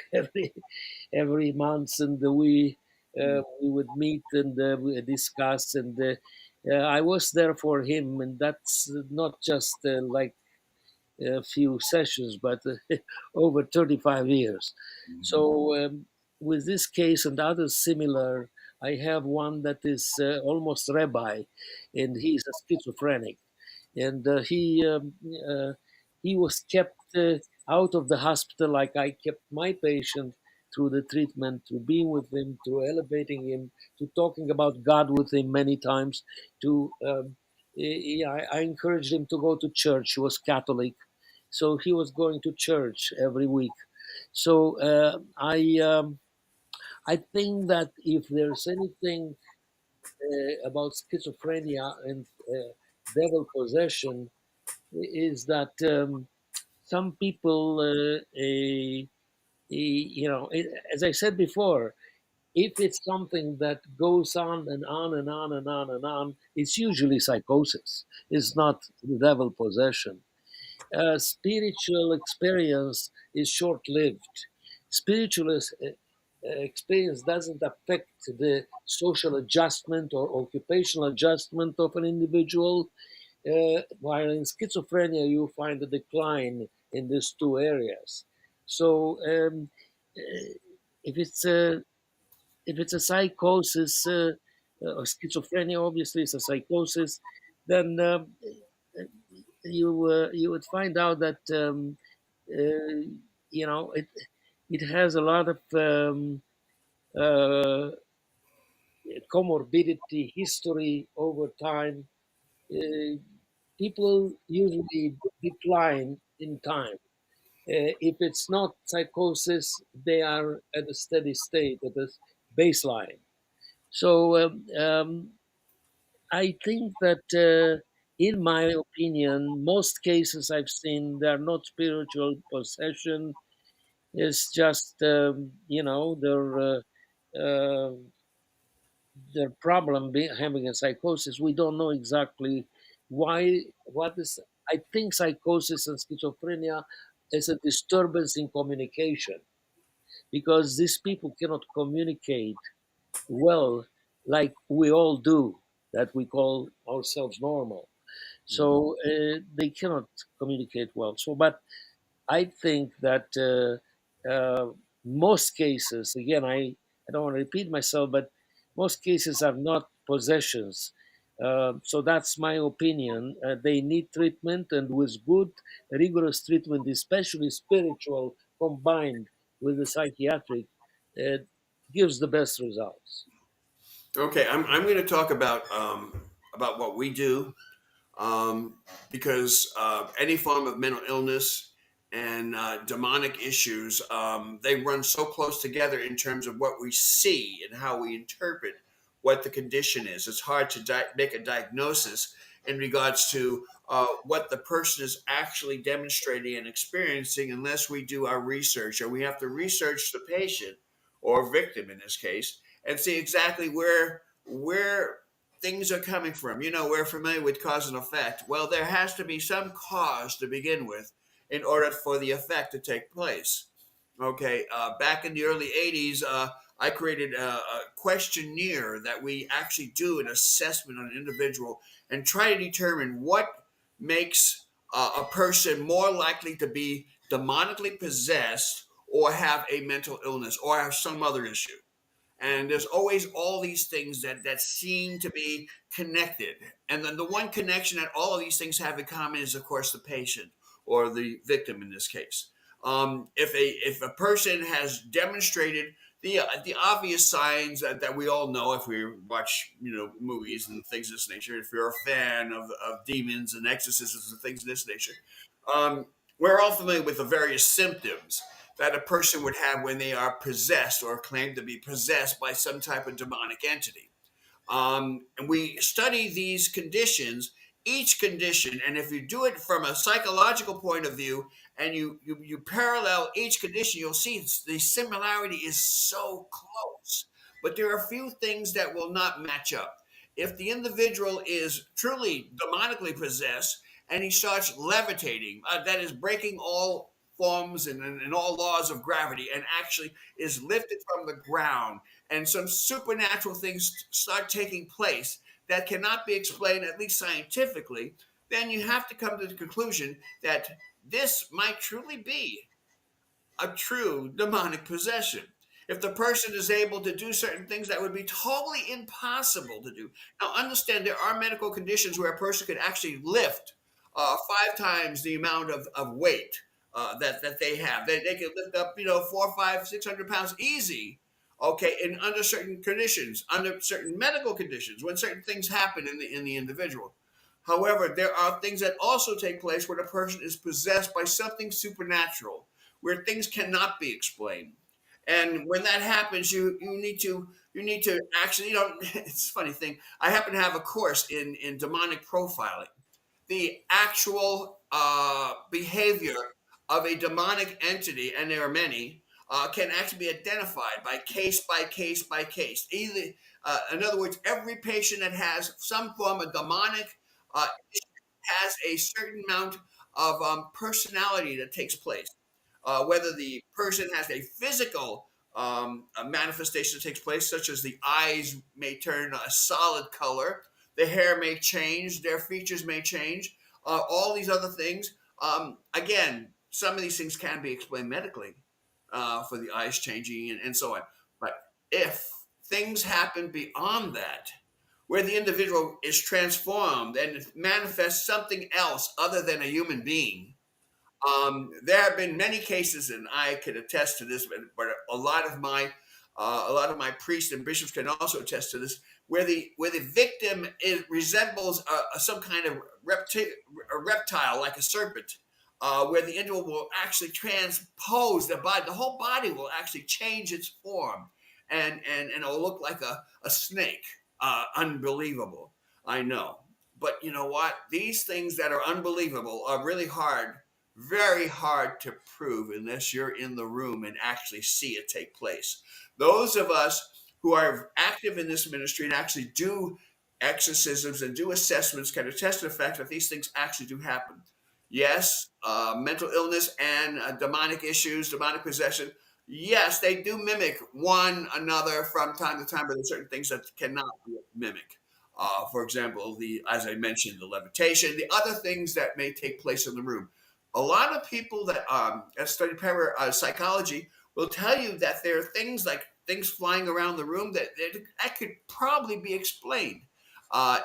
every month, and we would meet and we discuss, and I was there for him, and that's not just like a few sessions, but over 35 years. So with this case and others similar, I have one that is almost rabbi, and he's a schizophrenic, and he was kept out of the hospital like I kept my patient through the treatment, to being with him, to elevating him, to talking about God with him many times. To I encouraged him to go to church. He was Catholic, so he was going to church every week. So I think that if there's anything about schizophrenia and devil possession, is that some people, as I said before, if it's something that goes on and on and on and on and on, it's usually psychosis. It's not the devil possession. Spiritual experience is short-lived. Spiritual experience doesn't affect the social adjustment or occupational adjustment of an individual, while in schizophrenia you find a decline in these two areas. So if it's a psychosis, or schizophrenia obviously is a psychosis, then you would find out that it has a lot of uh, comorbidity history over time. Uh, People usually decline in time. If it's not psychosis, they are at a steady state, at a baseline. So I think that, in my opinion, most cases I've seen, they are not spiritual possession. It's just, their problem having a psychosis. We don't know exactly why. What is? I think psychosis and schizophrenia is a disturbance in communication, because these people cannot communicate well like we all do, that we call ourselves normal. So they cannot communicate well. So, but I think that most cases, again, I don't want to repeat myself, but most cases are not possessions. So that's my opinion. They need treatment, and with good, rigorous treatment, especially spiritual, combined with the psychiatric, gives the best results. Okay, I'm going to talk about what we do, because any form of mental illness and demonic issues, they run so close together in terms of what we see and how we interpret what the condition is. It's hard to make a diagnosis in regards to what the person is actually demonstrating and experiencing unless we do our research, or we have to research the patient or victim in this case and see exactly where things are coming from. You know, we're familiar with cause and effect. Well, there has to be some cause to begin with in order for the effect to take place. Okay, back in the early 80s, I created a questionnaire that we actually do an assessment on an individual and try to determine what makes a person more likely to be demonically possessed or have a mental illness or have some other issue. And there's always all these things that seem to be connected, and then the one connection that all of these things have in common is, of course, the patient or the victim in this case. If a person has demonstrated the obvious signs that we all know if we watch movies and things of this nature, if you're a fan of demons and exorcisms and things of this nature, um, we're all familiar with the various symptoms that a person would have when they are possessed or claimed to be possessed by some type of demonic entity. And we study these conditions, each condition, and if you do it from a psychological point of view and you parallel each condition, you'll see the similarity is so close. But there are a few things that will not match up. If the individual is truly demonically possessed and he starts levitating, that is breaking all forms and all laws of gravity and actually is lifted from the ground, and some supernatural things start taking place that cannot be explained, at least scientifically, then you have to come to the conclusion that this might truly be a true demonic possession. If the person is able to do certain things that would be totally impossible to do. Now, understand there are medical conditions where a person could actually lift 5 times the amount of weight that they have. They can lift up, 4, 5, 600 pounds easy. Okay, in under certain conditions, under certain medical conditions, when certain things happen in the individual. However, there are things that also take place where the person is possessed by something supernatural, where things cannot be explained. And when that happens, you need to actually, it's a funny thing. I happen to have a course in demonic profiling. The actual behavior of a demonic entity, and there are many, can actually be identified by case by case by case. Either, in other words, every patient that has some form of demonic has a certain amount of personality that takes place. Whether the person has a physical a manifestation that takes place, such as the eyes may turn a solid color, the hair may change, their features may change, all these other things. Again, some of these things can be explained medically for the eyes changing and so on. But if things happen beyond that, where the individual is transformed and manifests something else other than a human being. There have been many cases, and I can attest to this, but a lot of my priests and bishops can also attest to this, where the victim resembles some kind of a reptile, like a serpent, where the individual will actually transpose the body. The whole body will actually change its form, and it'll look like a snake. Unbelievable, I know. But you know what? These things that are unbelievable are really hard, very hard to prove unless you're in the room and actually see it take place. Those of us who are active in this ministry and actually do exorcisms and do assessments can attest to the fact that these things actually do happen. Yes, mental illness and demonic issues, demonic possession. Yes, they do mimic one another from time to time, but there's certain things that cannot be mimic. For example, as I mentioned, the levitation, the other things that may take place in the room. A lot of people that study psychology will tell you that there are things like things flying around the room that could probably be explained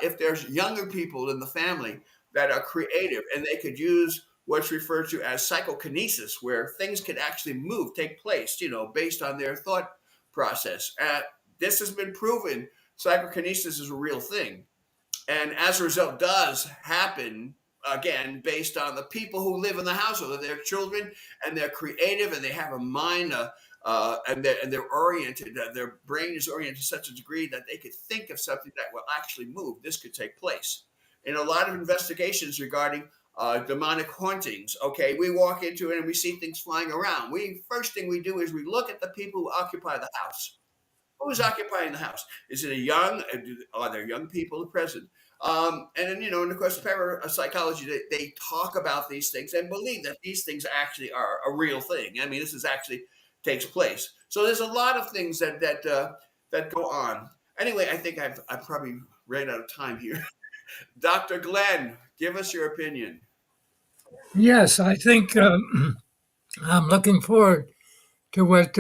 if there's younger people in the family that are creative and they could use what's referred to as psychokinesis, where things can actually move, take place, based on their thought process. This has been proven. Psychokinesis is a real thing. And as a result, does happen again based on the people who live in the household. They're children and they're creative and they have a mind and they're oriented. Their brain is oriented to such a degree that they could think of something that will actually move. This could take place. In a lot of investigations regarding demonic hauntings, okay, we walk into it and we see things flying around. First thing we do is we look at the people who occupy the house. Who's occupying the house? Is it are there young people present? And then, in the course of parapsychology, they talk about these things and believe that these things actually are a real thing. I mean, this is actually takes place. So there's a lot of things that go on. Anyway, I think I've probably ran out of time here. Dr. Glenn, give us your opinion. Yes, I think I'm looking forward to what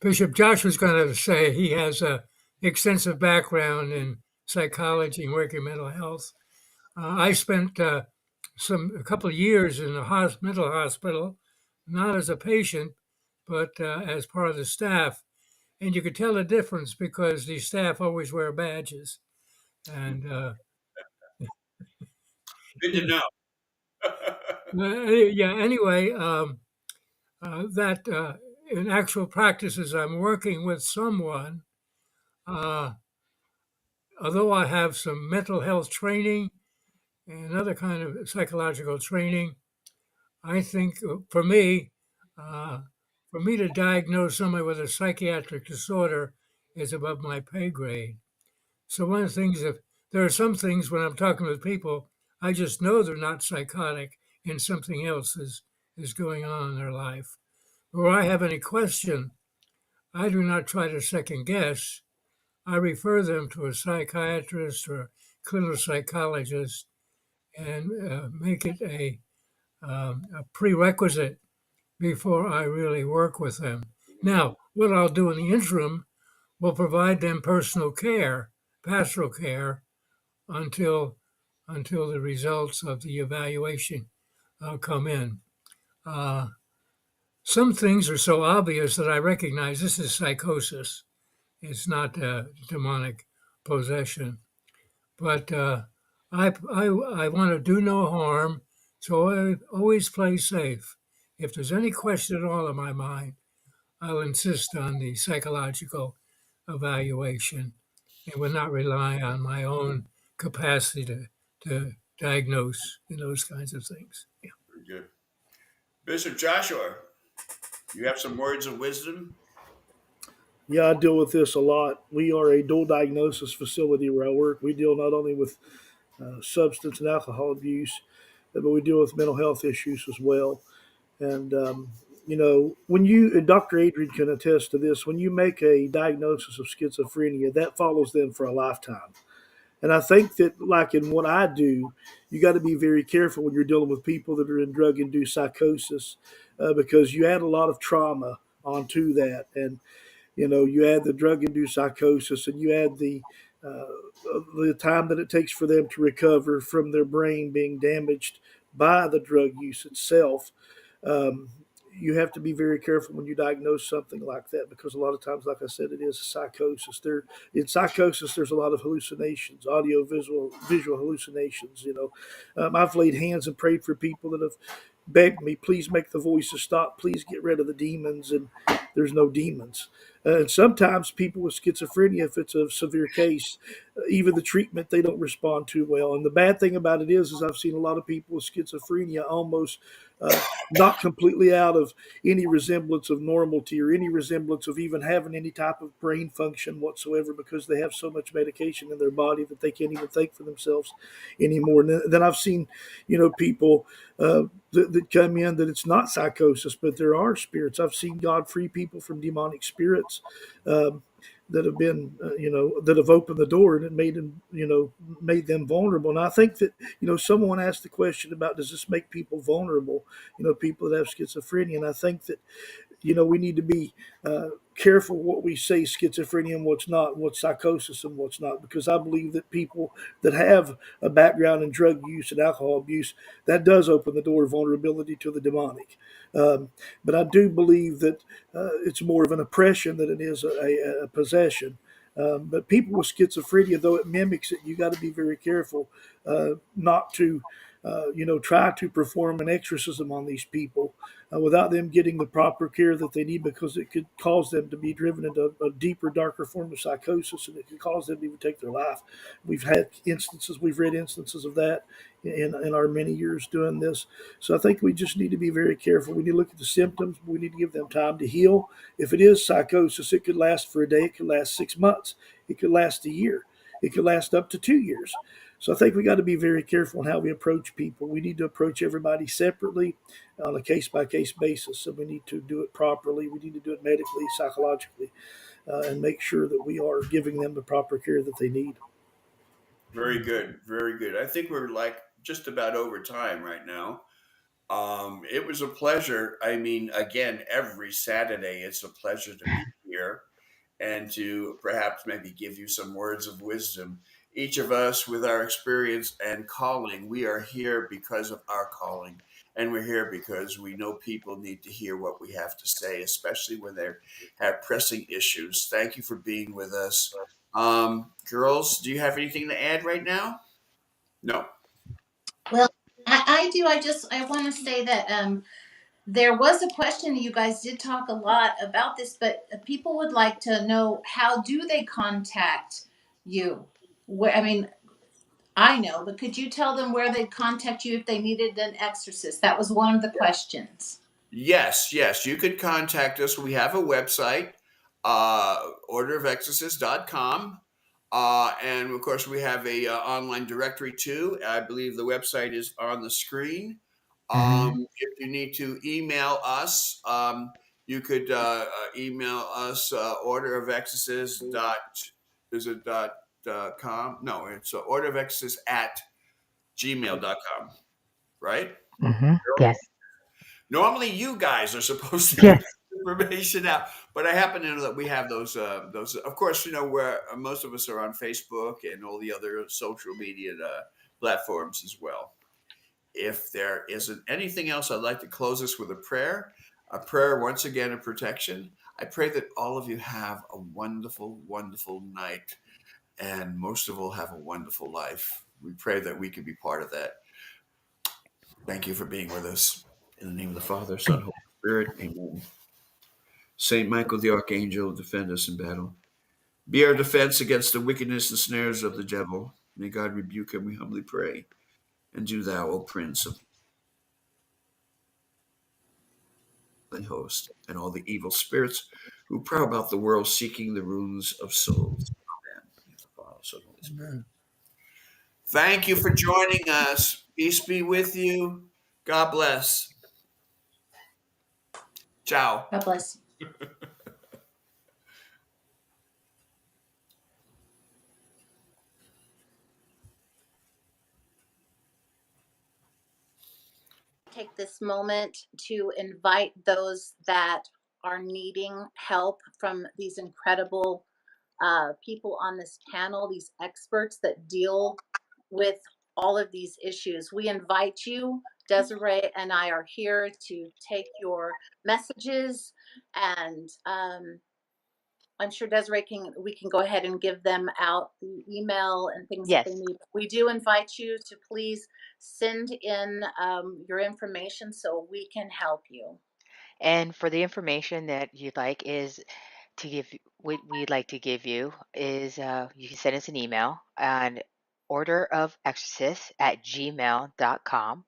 Bishop Josh was going to say. He has a extensive background in psychology and working mental health. I spent a couple of years in a mental hospital, not as a patient, but as part of the staff. And you could tell the difference because the staff always wear badges. And Good to know. yeah, anyway, that in actual practices, I'm working with someone, uh, although I have some mental health training and other kind of psychological training, I think uh, for me to diagnose somebody with a psychiatric disorder is above my pay grade. So one of the things, if there are some things when I'm talking with people, I just know they're not psychotic and something else is is going on in their life. Or I have any question, I do not try to second guess. I refer them to a psychiatrist or a clinical psychologist and make it a prerequisite before I really work with them. Now, what I'll do in the interim will provide them personal care, pastoral care, until the results of the evaluation come in. Uh, some things are so obvious that I recognize this is psychosis. It's not demonic possession. But I want to do no harm, so I always play safe. If there's any question at all in my mind, I'll insist on the psychological evaluation and will not rely on my own capacity to diagnose and those kinds of things. Yeah. Very good. Bishop Joshua, you have some words of wisdom? Yeah, I deal with this a lot. We are a dual diagnosis facility where I work. We deal not only with substance and alcohol abuse, but we deal with mental health issues as well. And when you and Dr. Adrian can attest to this, when you make a diagnosis of schizophrenia, that follows them for a lifetime. And I think that, like in what I do, you got to be very careful when you're dealing with people that are in drug induced psychosis because you add a lot of trauma onto that. And you add the drug induced psychosis and you add uh, the time that it takes for them to recover from their brain being damaged by the drug use itself. Um, you have to be very careful when you diagnose something like that because a lot of times, like I said, it is a psychosis. In psychosis, there's a lot of hallucinations, audio, visual hallucinations. I've laid hands and prayed for people that have begged me, please make the voices stop, please get rid of the demons, and there's no demons. And sometimes people with schizophrenia, if it's a severe case, even the treatment they don't respond too well. And the bad thing about it is I've seen a lot of people with schizophrenia almost uh, not completely out of any resemblance of normality or any resemblance of even having any type of brain function whatsoever because they have so much medication in their body that they can't even think for themselves anymore. And then I've seen, people that come in that it's not psychosis, but there are spirits. I've seen God free people from demonic spirits. Um, that have been, that have opened the door and it made them vulnerable. And I think that, someone asked the question about does this make people vulnerable? People that have schizophrenia. And I think that we need to be careful what we say schizophrenia and what's not, what's psychosis and what's not, because I believe that people that have a background in drug use and alcohol abuse, that does open the door of vulnerability to the demonic. But I do believe that it's more of an oppression than it is a possession. But people with schizophrenia, though it mimics it, you got to be very careful not to, try to perform an exorcism on these people without them getting the proper care that they need, because it could cause them to be driven into a deeper, darker form of psychosis, and it could cause them to even take their life. We've read instances of that in our many years doing this. So I think we just need to be very careful. We need to look at the symptoms. We need to give them time to heal. If it is psychosis, it could last for a day. It could last 6 months. It could last a year. It could last up to 2 years. So I think we got to be very careful in how we approach people. We need to approach everybody separately on a case by case basis. So we need to do it properly. We need to do it medically, psychologically, and make sure that we are giving them the proper care that they need. Very good. Very good. I think we're like just about over time right now. It was a pleasure. I mean, again, every Saturday, it's a pleasure to be here and to perhaps maybe give you some words of wisdom. Each of us, with our experience and calling, we are here because of our calling. And we're here because we know people need to hear what we have to say, especially when they have pressing issues. Thank you for being with us. Girls, do you have anything to add right now? No. Well, I do. I want to say that there was a question. You guys did talk a lot about this, but people would like to know, how do they contact you? Where, I mean, I know, but could you tell them where they'd contact you if they needed an exorcist? That was one of the questions. Yes, yes, you could contact us. We have a website, orderofexorcist.com. And of course, we have a online directory too. I believe the website is on the screen. If you need to email us, you could email us order of exorcist dot is it dot com? No, it's order of exorcist at gmail.com, right? Yes. Normally, you guys are supposed to give Yes. this information out, but I happen to know that we have those. Those, of course, where most of us are on Facebook and all the other social media platforms as well. If there isn't anything else, I'd like to close this with a prayer. A prayer, once again, of protection. I pray that all of you have a wonderful, wonderful night, and most of all, have a wonderful life. We pray that we can be part of that. Thank you for being with us. In the name of the Father, Son, Holy Spirit, amen. Saint Michael the Archangel, defend us in battle. Be our defense against the wickedness and snares of the devil. May God rebuke him, we humbly pray. And do thou, O Prince of the host, and all the evil spirits who prowl about the world seeking the ruins of souls. Amen. In the name of the Father, Son, Holy Spirit. Amen. Thank you for joining us. Peace be with you. God bless. Ciao. God bless. Take this moment to invite those that are needing help from these incredible people on this panel, these experts that deal with all of these issues. We invite you. Desiree and I are here to take your messages, and I'm sure Desiree we can go ahead and give them out the email and things that they Yes. need. We do invite you to please send in your information so we can help you. And for the information that you'd like is to give, we'd like to give you is you can send us an email on orderofexorcist@gmail.com.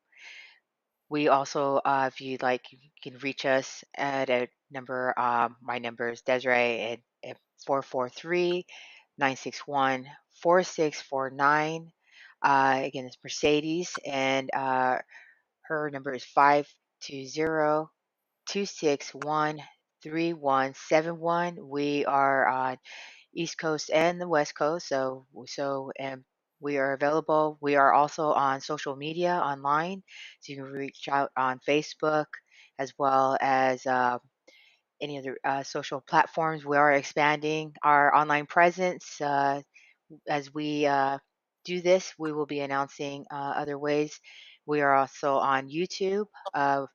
We also, if you'd like, you can reach us at a number. My number is Desiree at 443-961-4649. Again, it's Mercedes, and her number is 520-261-3171. We are on East Coast and the West Coast, and we are available. We are also on social media online, so you can reach out on Facebook as well as any other social platforms. We are expanding our online presence as we do this. We will be announcing other ways. We are also on YouTube of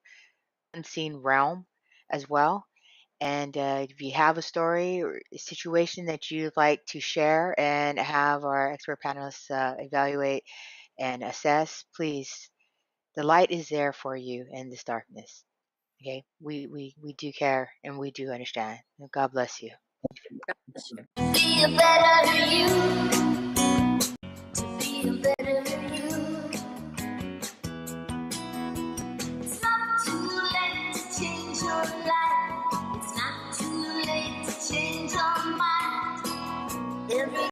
Unseen Realm as well. And if you have a story or a situation that you'd like to share and have our expert panelists evaluate and assess, please, the light is there for you in this darkness. Okay, we do care and we do understand. God bless you. God bless you. Be a better you.